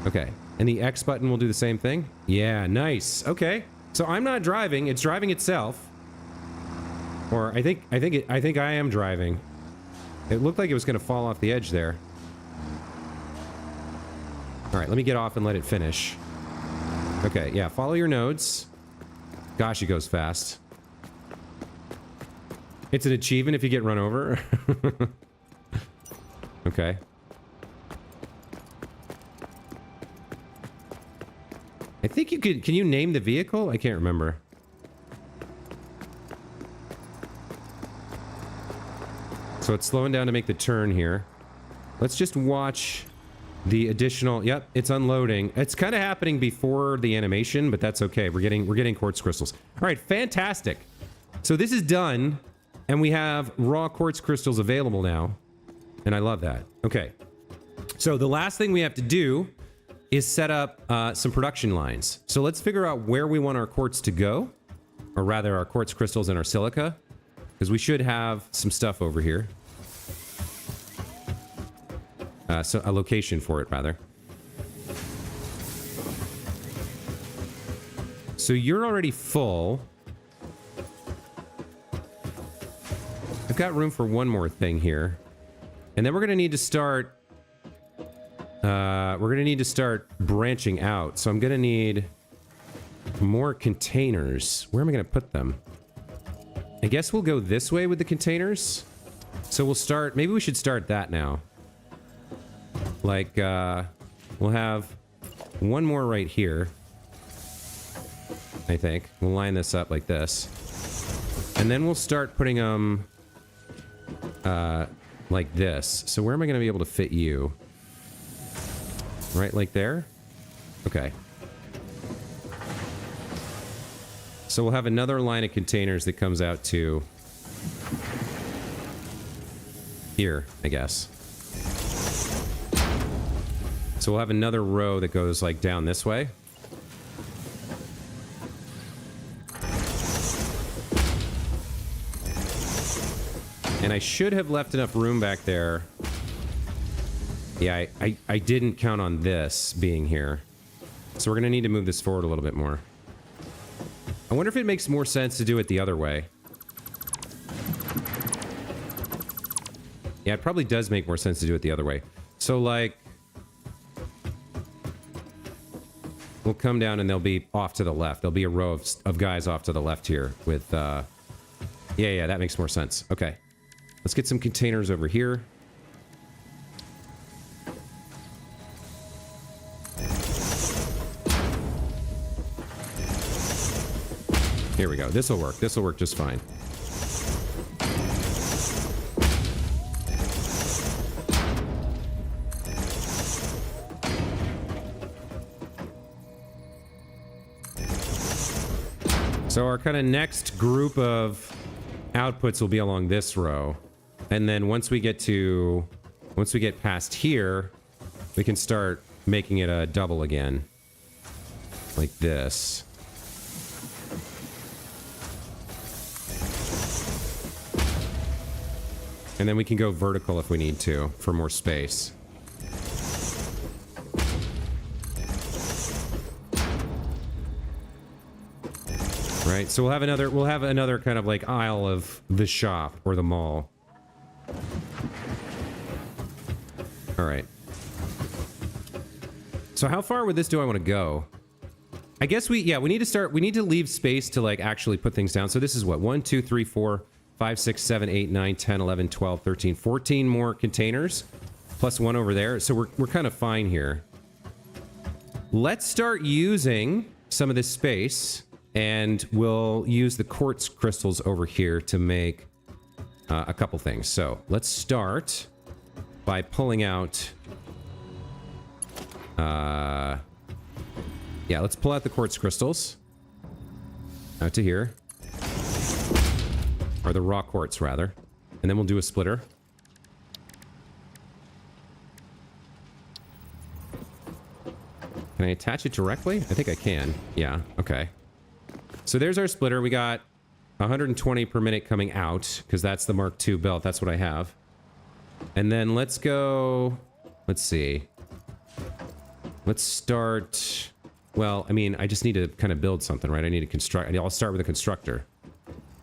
Okay, and the X button will do the same thing? Yeah, nice. Okay, so I'm not driving, it's driving itself. Or I think I am driving. It looked like it was going to fall off the edge there. All right, let me get off and let it finish. Okay, yeah, follow your nodes. Gosh, it goes fast. It's an achievement if you get run over. Okay. I think you could... Can you name the vehicle? I can't remember. So it's slowing down to make the turn here. Let's just watch the additional... Yep, it's unloading. It's kind of happening before the animation, but that's okay. We're getting quartz crystals. All right, fantastic. So this is done, and we have raw quartz crystals available now, and I love that. Okay. So the last thing we have to do is set up some production lines. So let's figure out where we want our quartz to go, or rather our quartz crystals and our silica, because we should have some stuff over here. So a location for it, rather. So you're already full. I've got room for one more thing here. And then we're going to need to start... branching out. So I'm going to need more containers. Where am I going to put them? I guess we'll go this way with the containers. So we'll start... Maybe we should start that now. Like, we'll have one more right here. I think. We'll line this up like this. And then we'll start putting them... like this. So where am I going to be able to fit you? Right like there? Okay. So we'll have another line of containers that comes out to... here, I guess. So we'll have another row that goes like down this way. And I should have left enough room back there Yeah, I didn't count on this being here. So we're going to need to move this forward a little bit more. I wonder if it makes more sense to do it the other way. Yeah, it probably does make more sense to do it the other way. So, like, we'll come down and they'll be off to the left. There'll be a row of guys off to the left here with, yeah, that makes more sense. Okay. Let's get some containers over here. Here we go. This will work. This will work just fine. So our kind of next group of outputs will be along this row. And then once we get past here, we can start making it a double again. Like this. And then we can go vertical if we need to for more space. Right, so we'll have another kind of like aisle of the shop or the mall. All right. So how far with this do I want to go? I guess we need to leave space to like actually put things down. So this is what, 1, 2, 3, 4, 5, 6, 7, 8, 9, 10, 11, 12, 13, 14 more containers, plus one over there. So we're kind of fine here. Let's start using some of this space, and we'll use the quartz crystals over here to make a couple things. So let's start by pulling out... yeah, let's pull out the quartz crystals. Out to here. Or the raw quartz, rather. And then we'll do a splitter. Can I attach it directly? I think I can. Yeah, okay. So there's our splitter. We got 120 per minute coming out, because that's the Mark II belt. That's what I have. And then let's go... Let's see. Let's start... Well, I mean, I just need to kind of build something, right? I need to construct... I'll start with a constructor.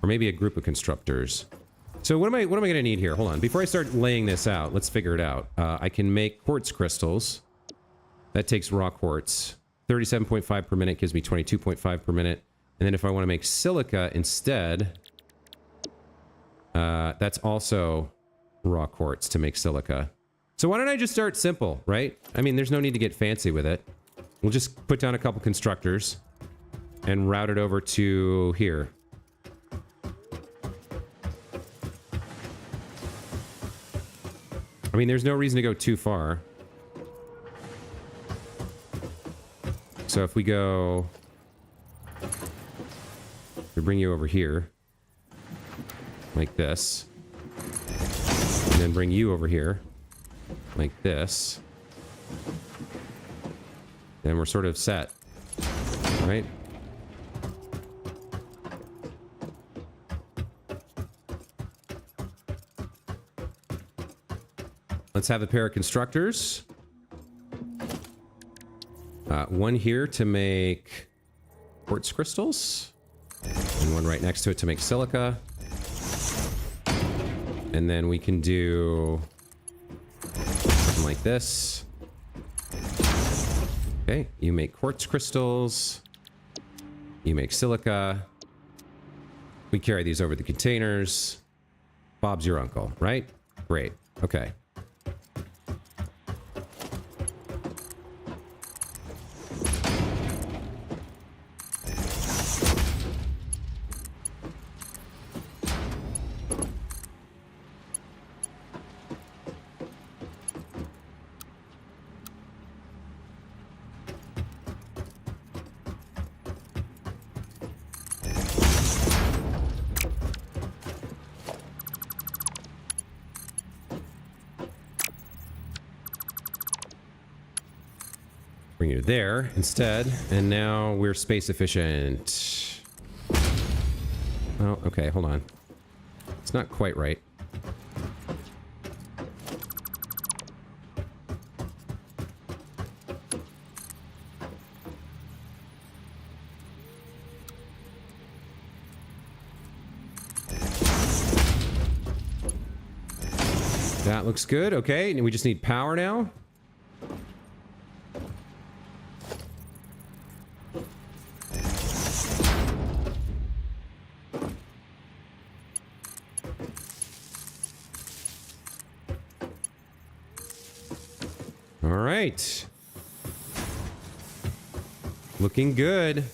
Or maybe a group of constructors. So what am I going to need here? Hold on. Before I start laying this out, let's figure it out. I can make quartz crystals. That takes raw quartz. 37.5 per minute gives me 22.5 per minute. And then if I want to make silica instead, that's also raw quartz to make silica. So why don't I just start simple, right? I mean, there's no need to get fancy with it. We'll just put down a couple constructors and route it over to here. I mean, there's no reason to go too far. So if we go... We bring you over here. Like this. And then bring you over here. Like this. Then we're sort of set. Right? Let's have a pair of constructors. One here to make quartz crystals. And one right next to it to make silica. And then we can do something like this. Okay, you make quartz crystals. You make silica. We carry these over the containers. Bob's your uncle, right? Great. Okay. Bring you there instead, and now we're space efficient. Oh, okay, hold on. It's not quite right. That looks good. Okay, and we just need power now. All right. Looking good.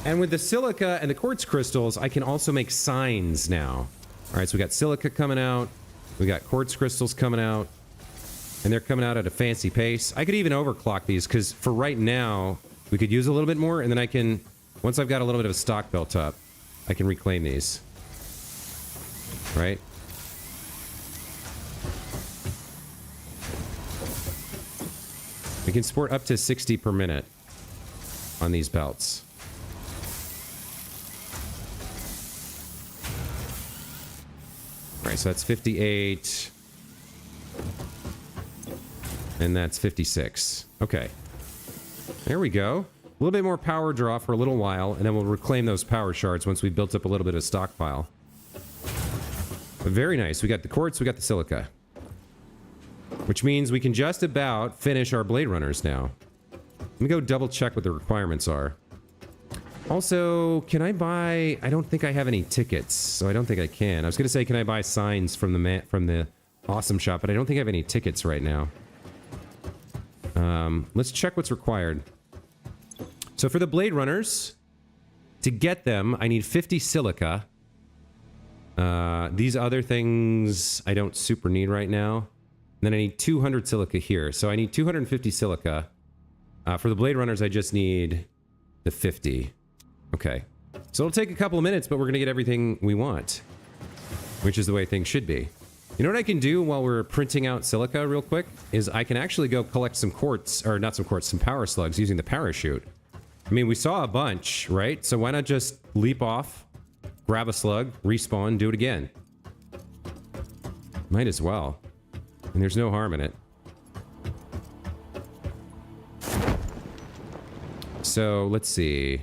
And with the silica and the quartz crystals, I can also make signs now. All right, so we got silica coming out. We got quartz crystals coming out. And they're coming out at a fancy pace. I could even overclock these, because for right now, we could use a little bit more, and then I can, once I've got a little bit of a stock built up, I can reclaim these. Right? We can sport up to 60 per minute on these belts. Right, so that's 58. And that's 56. Okay. There we go. A little bit more power draw for a little while, and then we'll reclaim those power shards once we've built up a little bit of stockpile. But very nice. We got the quartz, we got the silica. Which means we can just about finish our Blade Runners now. Let me go double check what the requirements are. Also, can I buy... I don't think I have any tickets, so I don't think I can. I was going to say, can I buy signs from the Awesome Shop, but I don't think I have any tickets right now. Let's check what's required. So for the Blade Runners, to get them, I need 50 silica. These other things I don't super need right now. And then I need 200 silica here. So I need 250 silica. For the Blade Runners, I just need the 50. Okay. So it'll take a couple of minutes, but we're going to get everything we want. Which is the way things should be. You know what I can do while we're printing out silica real quick? Is I can actually go collect some quartz, or not some quartz, some power slugs using the parachute. I mean, we saw a bunch, right? So why not just leap off, grab a slug, respawn, do it again? Might as well. And there's no harm in it. So, let's see.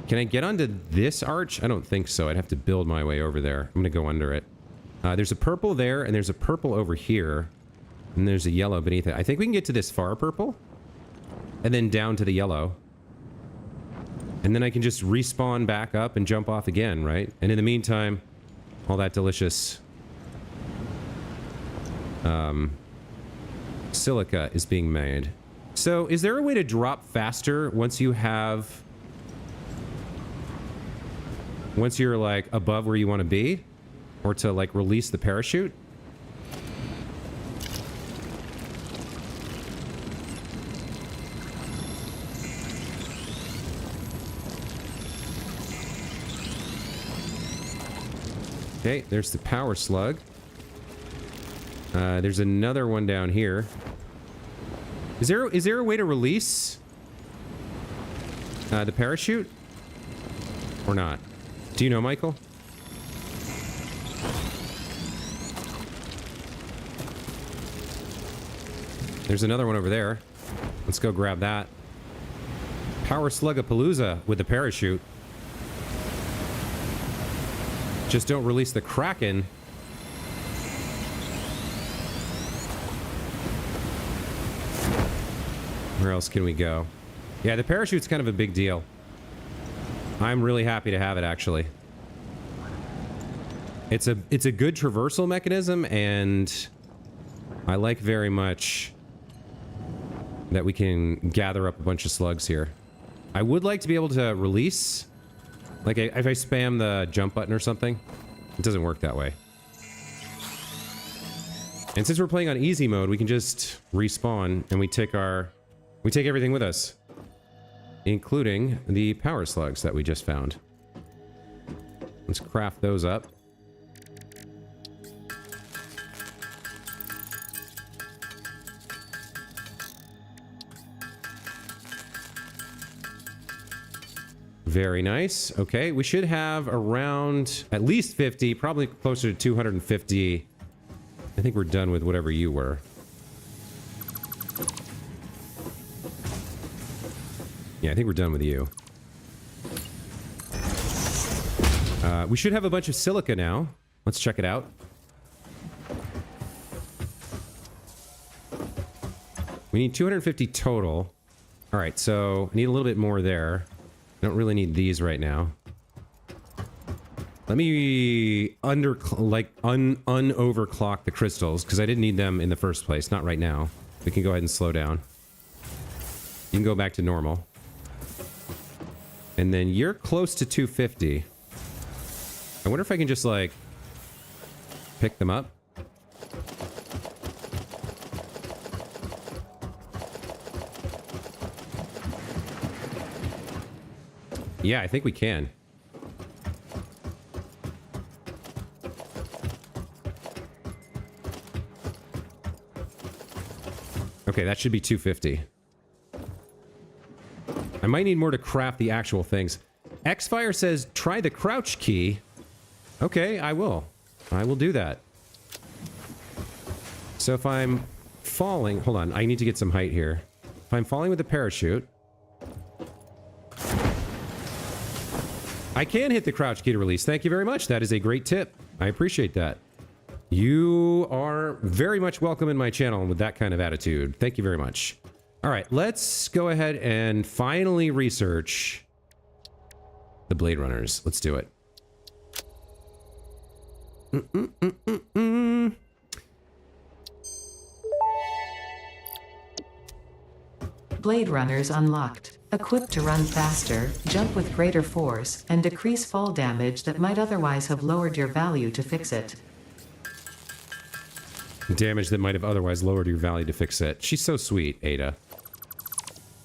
Can I get onto this arch? I don't think so. I'd have to build my way over there. I'm going to go under it. There's a purple there, and there's a purple over here. And there's a yellow beneath it. I think we can get to this far purple. And then down to the yellow. And then I can just respawn back up and jump off again, right? And in the meantime, all that delicious silica is being made. So, is there a way to drop faster once you have... Once you're, like, above where you want to be? Or to, like, release the parachute? Okay, there's the power slug. There's another one down here. Is there a way to release the parachute? Or not? Do you know, Michael? There's another one over there. Let's go grab that. Power Slugapalooza with the parachute. Just don't release the Kraken. Where else can we go? Yeah, the parachute's kind of a big deal. I'm really happy to have it, actually. It's a good traversal mechanism, and I like very much that we can gather up a bunch of slugs here. I would like to be able to release, like if I spam the jump button or something. It doesn't work that way. And since we're playing on easy mode, we can just respawn and we take everything with us, including the power slugs that we just found. Let's craft those up. Very nice. Okay, we should have around at least 50, probably closer to 250. I think we're done with whatever you were. Yeah, I think we're done with you. We should have a bunch of silica now. Let's check it out. We need 250 total. All right, so I need a little bit more there. I don't really need these right now. Let me unoverclock the crystals, because I didn't need them in the first place. Not right now. We can go ahead and slow down. You can go back to normal. And then you're close to 250. I wonder if I can just, like, pick them up. Yeah, I think we can. Okay, that should be 250. I might need more to craft the actual things. Xfire says, try the crouch key. Okay, I will. I will do that. So if I'm falling... Hold on, I need to get some height here. If I'm falling with a parachute... I can hit the crouch key to release. Thank you very much. That is a great tip. I appreciate that. You are very much welcome in my channel with that kind of attitude. Thank you very much. All right, let's go ahead and finally research the Blade Runners. Let's do it. Blade Runners unlocked. Equipped to run faster, jump with greater force, and decrease fall damage that might otherwise have lowered your value to fix it. Damage that might have otherwise lowered your value to fix it. She's so sweet, Ada.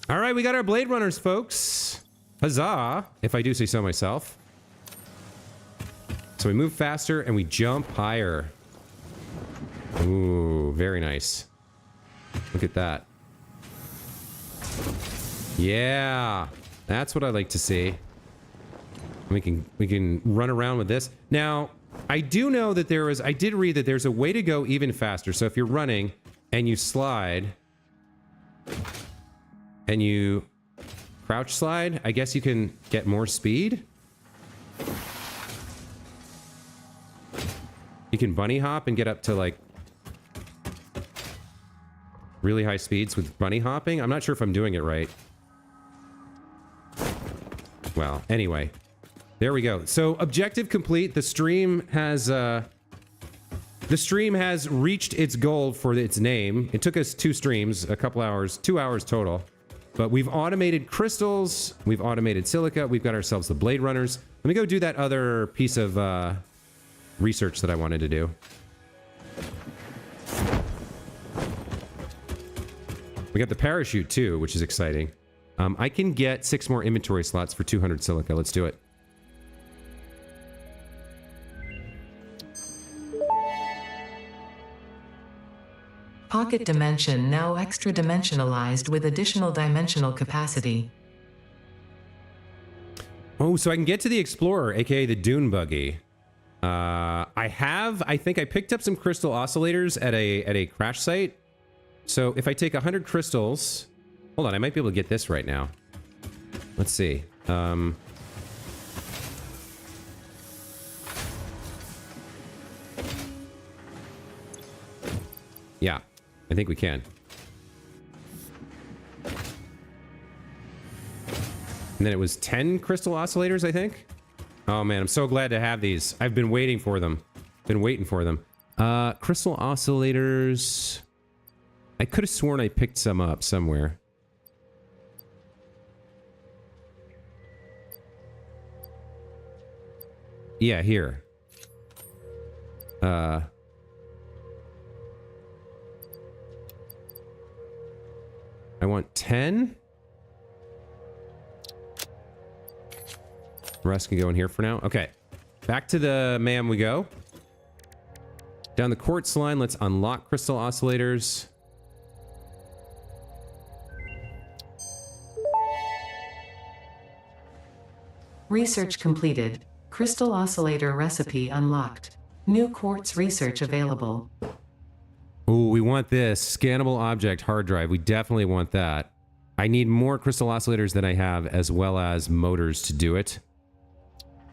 All right, we got our Blade Runners, folks. Huzzah, if I do say so myself. So we move faster and we jump higher. Ooh, very nice. Look at that. Yeah, that's what I like to see. We can run around with this. Now, I do know that I did read that there's a way to go even faster. So if you're running and you slide and you crouch slide, I guess you can get more speed. You can bunny hop and get up to like really high speeds with bunny hopping. I'm not sure if I'm doing it right. Well, anyway, there we go. So objective complete. The stream has reached its goal for its name. It took us 2 streams, a couple hours, 2 hours total. But we've automated crystals, we've automated silica, we've got ourselves the Blade Runners. Let me go do that other piece of research that I wanted to do. We got the parachute too, which is exciting. I can get 6 more inventory slots for 200 silica. Let's do it. Pocket dimension now extra dimensionalized with additional dimensional capacity. Oh, so I can get to the Explorer, aka the Dune Buggy. I think I picked up some crystal oscillators at a crash site. So if I take 100 crystals... Hold on, I might be able to get this right now. Let's see. Yeah, I think we can. And then it was 10 crystal oscillators, I think. Oh man, I'm so glad to have these. I've been waiting for them. Been waiting for them. Crystal oscillators... I could have sworn I picked some up somewhere. Yeah, here. I want 10. The rest can go in here for now. Okay. Back to the MAM we go. Down the quartz line, let's unlock crystal oscillators. Research completed. Crystal oscillator recipe unlocked. New quartz research available. Ooh, we want this. Scannable object hard drive. We definitely want that. I need more crystal oscillators than I have, as well as motors to do it.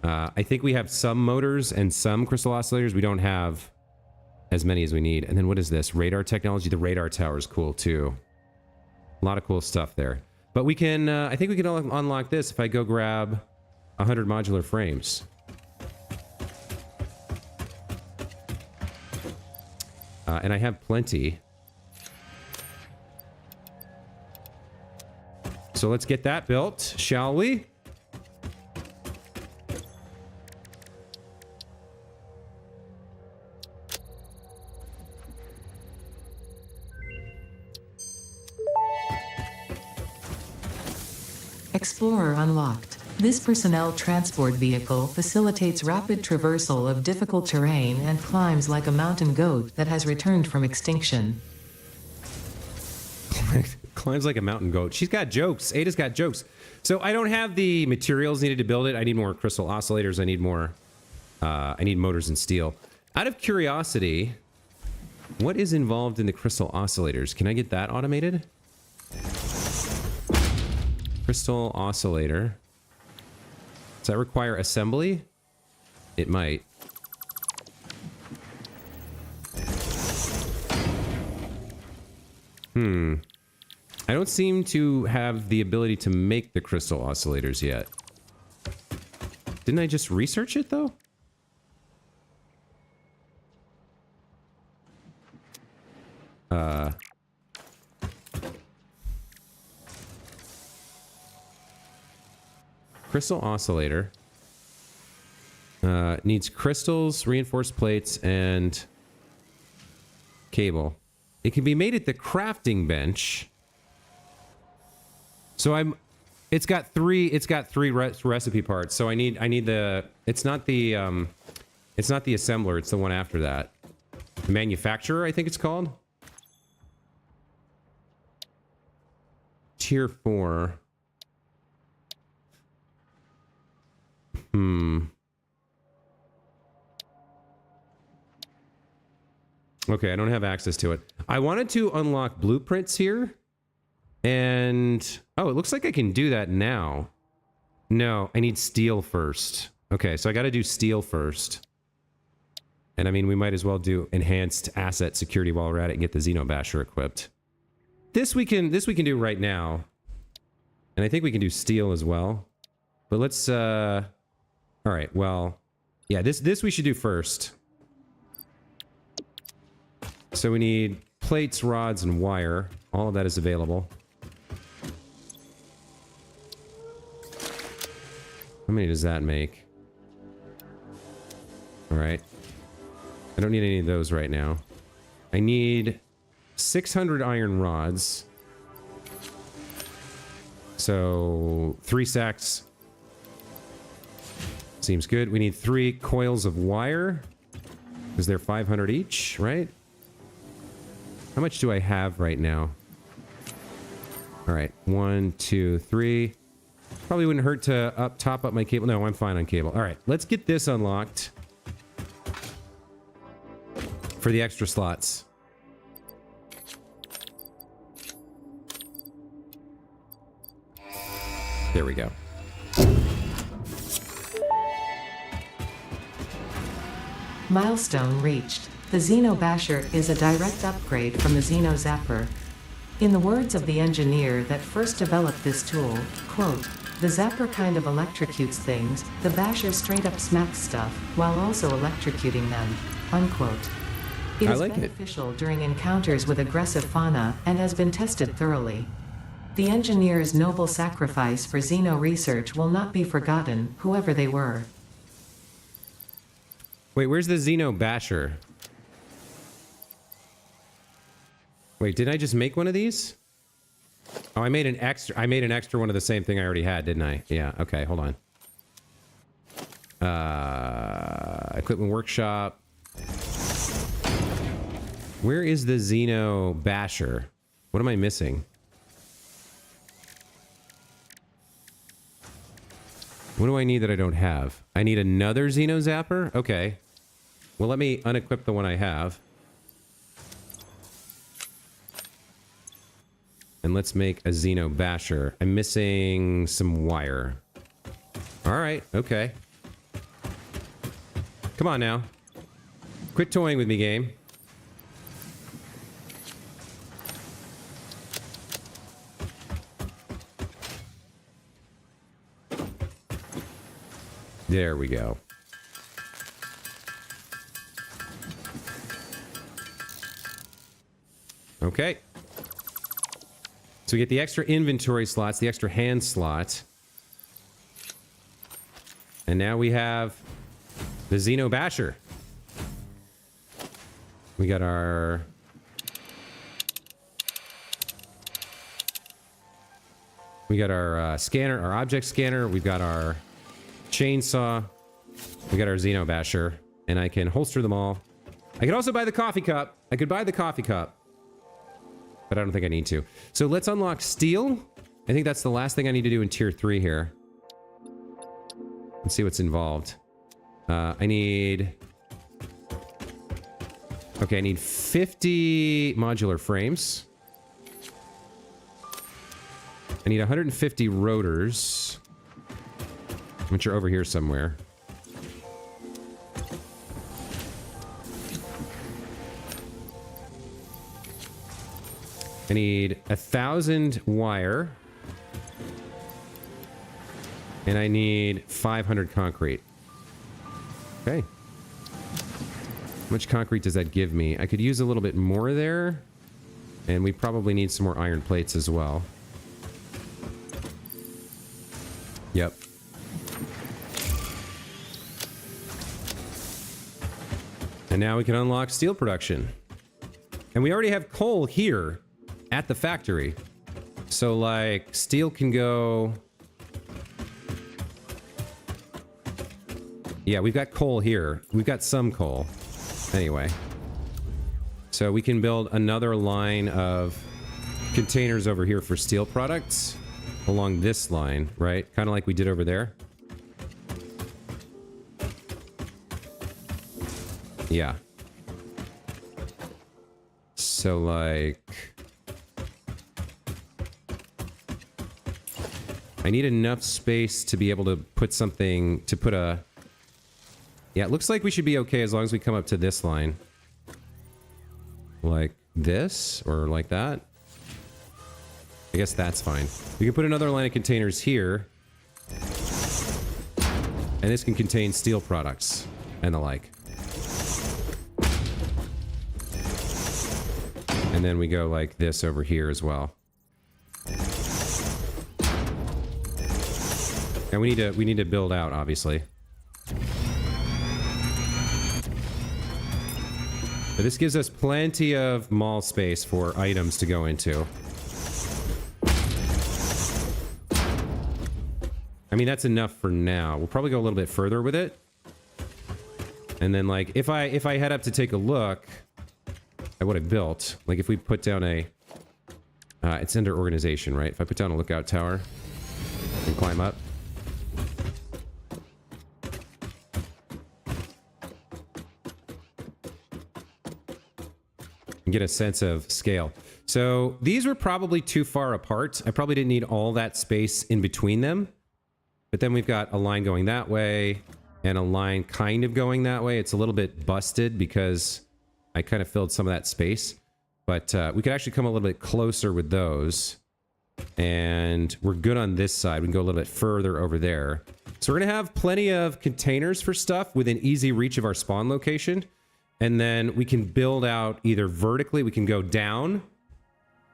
I think we have some motors and some crystal oscillators. We don't have as many as we need. And then what is this? Radar technology. The radar tower is cool too. A lot of cool stuff there. But we can, I think we can unlock this if I go grab 100 modular frames. And I have plenty. So let's get that built, shall we? Explorer unlocked. This personnel transport vehicle facilitates rapid traversal of difficult terrain and climbs like a mountain goat that has returned from extinction. Climbs like a mountain goat. She's got jokes. Ada's got jokes. So I don't have the materials needed to build it. I need more crystal oscillators. I need more... I need motors and steel. Out of curiosity, what is involved in the crystal oscillators? Can I get that automated? Crystal oscillator. Does that require assembly? It might. I don't seem to have the ability to make the crystal oscillators yet. Didn't I just research it, though? Crystal oscillator. Needs crystals, reinforced plates, and cable. It can be made at the crafting bench. So it's got three recipe parts. So I need the, it's not the assembler, it's the one after that. The manufacturer, I think it's called. Tier 4. Okay, I don't have access to it. I wanted to unlock blueprints here. And... oh, it looks like I can do that now. No, I need steel first. Okay, so I gotta do steel first. And I mean, we might as well do enhanced asset security while we're at it and get the Xenobasher equipped. This we can do right now. And I think we can do steel as well. But let's, alright, well... yeah, this we should do first. So we need plates, rods, and wire. All of that is available. How many does that make? Alright. I don't need any of those right now. I need 600 iron rods. So 3 sacks. Seems good. We need 3 coils of wire. Because they're 500 each, right? How much do I have right now? Alright, 1, 2, 3. Probably wouldn't hurt to top up my cable. No, I'm fine on cable. Alright, let's get this unlocked. For the extra slots. There we go. Milestone reached. The Xenobasher is a direct upgrade from the Xenozapper. In the words of the engineer that first developed this tool, quote, "The Zapper kind of electrocutes things, the Basher straight up smacks stuff, while also electrocuting them," unquote. It is beneficial during encounters with aggressive fauna, and has been tested thoroughly. The engineer's noble sacrifice for Xeno research will not be forgotten, whoever they were. Wait, where's the Xenobasher? Wait, didn't I just make one of these? Oh, I made an extra one of the same thing I already had, didn't I? Yeah, okay, hold on. Equipment workshop. Where is the Xenobasher? What am I missing? What do I need that I don't have? I need another Xenozapper? Okay. Well, let me unequip the one I have. And let's make a Xenobasher. I'm missing some wire. Alright, okay. Come on now. Quit toying with me, game. There we go. Okay. So we get the extra inventory slots, the extra hand slot. And now we have the Xeno Basher. We got our... scanner, our object scanner. We've got our chainsaw. We got our Xeno Basher. And I can holster them all. I could also buy the coffee cup. I could buy the coffee cup. But I don't think I need to. So let's unlock steel. I think that's the last thing I need to do in tier 3 here. Let's see what's involved. I need... Okay, I need 50 modular frames. I need 150 rotors, which are over here somewhere. I need 1,000 wire. And I need 500 concrete. Okay. How much concrete does that give me? I could use a little bit more there. And we probably need some more iron plates as well. Yep. And now we can unlock steel production. And we already have coal here at the factory. So, like, steel can go... Yeah, we've got coal here. We've got some coal. Anyway. So we can build another line of containers over here for steel products along this line, right? Kind of like we did over there. Yeah. So, like... I need enough space to be able to put something... To put a... Yeah, it looks like we should be okay as long as we come up to this line. Like this? Or like that? I guess that's fine. We can put another line of containers here. And this can contain steel products. And the like. And then we go like this over here as well. And we need to build out, obviously. But this gives us plenty of mall space for items to go into. I mean, that's enough for now. We'll probably go a little bit further with it. And then, like, if I head up to take a look at what I built, like if we put down a... it's under organization, right? If I put down a lookout tower and climb up. And get a sense of scale. So these were probably too far apart. I probably didn't need all that space in between them. But then we've got a line going that way and a line kind of going that way. It's a little bit busted because I kind of filled some of that space. But we could actually come a little bit closer with those. And we're good on this side. We can go a little bit further over there. So we're going to have plenty of containers for stuff within easy reach of our spawn location. And then we can build out either vertically, we can go down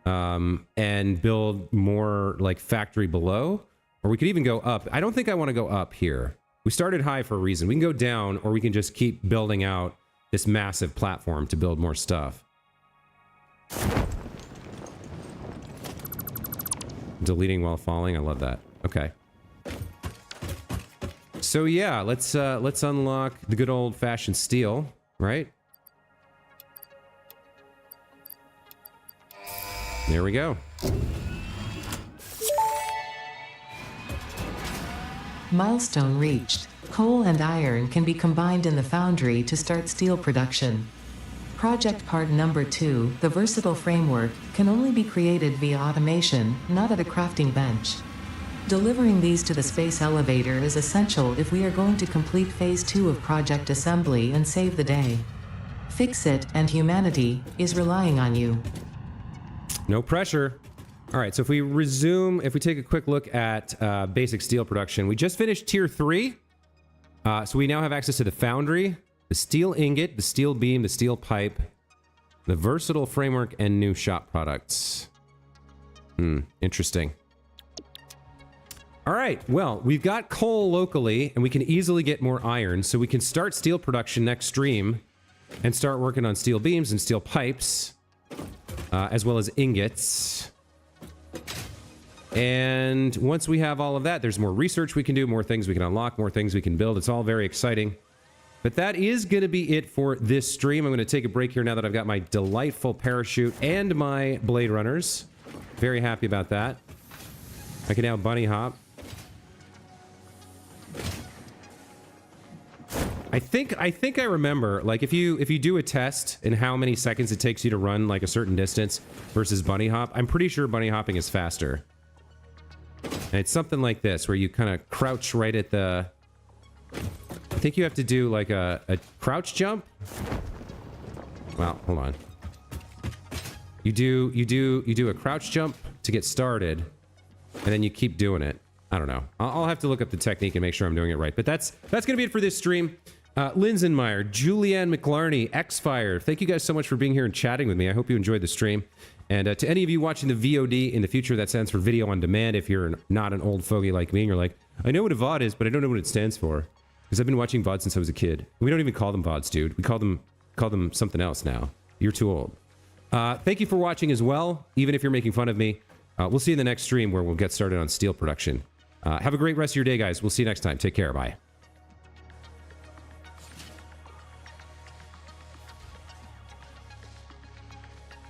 and build more like factory below, or we could even go up. I don't think I want to go up here. We started high for a reason. We can go down, or we can just keep building out this massive platform to build more stuff. Deleting while falling. I love that. Okay. So yeah, let's unlock the good old-fashioned steel. Right? There we go. Milestone reached. Coal and iron can be combined in the foundry to start steel production. Project part number 2, the versatile framework, can only be created via automation, not at a crafting bench. Delivering these to the space elevator is essential if we are going to complete Phase 2 of Project Assembly and save the day. Fix-It and humanity is relying on you. No pressure. All right, so if we take a quick look at basic steel production, we just finished Tier 3. So we now have access to the foundry, the steel ingot, the steel beam, the steel pipe, the versatile framework, and new shop products. Interesting. All right, well, we've got coal locally, and we can easily get more iron, so we can start steel production next stream and start working on steel beams and steel pipes, as well as ingots. And once we have all of that, there's more research we can do, more things we can unlock, more things we can build. It's all very exciting. But that is going to be it for this stream. I'm going to take a break here now that I've got my delightful parachute and my Blade Runners. Very happy about that. I can now bunny hop. I think I remember, like, if you do a test in how many seconds it takes you to run like a certain distance versus bunny hop, I'm pretty sure bunny hopping is faster. And it's something like this, where you kind of crouch right at the... I think you have to do like a crouch jump. Well, hold on. You do a crouch jump to get started, and then you keep doing it. I don't know. I'll have to look up the technique and make sure I'm doing it right. But that's gonna be it for this stream. Linzenmeyer, Julianne McLarney, Xfire, thank you guys so much for being here and chatting with me. I hope you enjoyed the stream. And to any of you watching the VOD in the future, that stands for video on demand. If you're not an old fogey like me and you're like, I know what a VOD is, but I don't know what it stands for. Because I've been watching VODs since I was a kid. We don't even call them VODs, dude. We call them something else now. You're too old. Thank you for watching as well, even if you're making fun of me. We'll see you in the next stream where we'll get started on steel production. Have a great rest of your day, guys. We'll see you next time. Take care. Bye.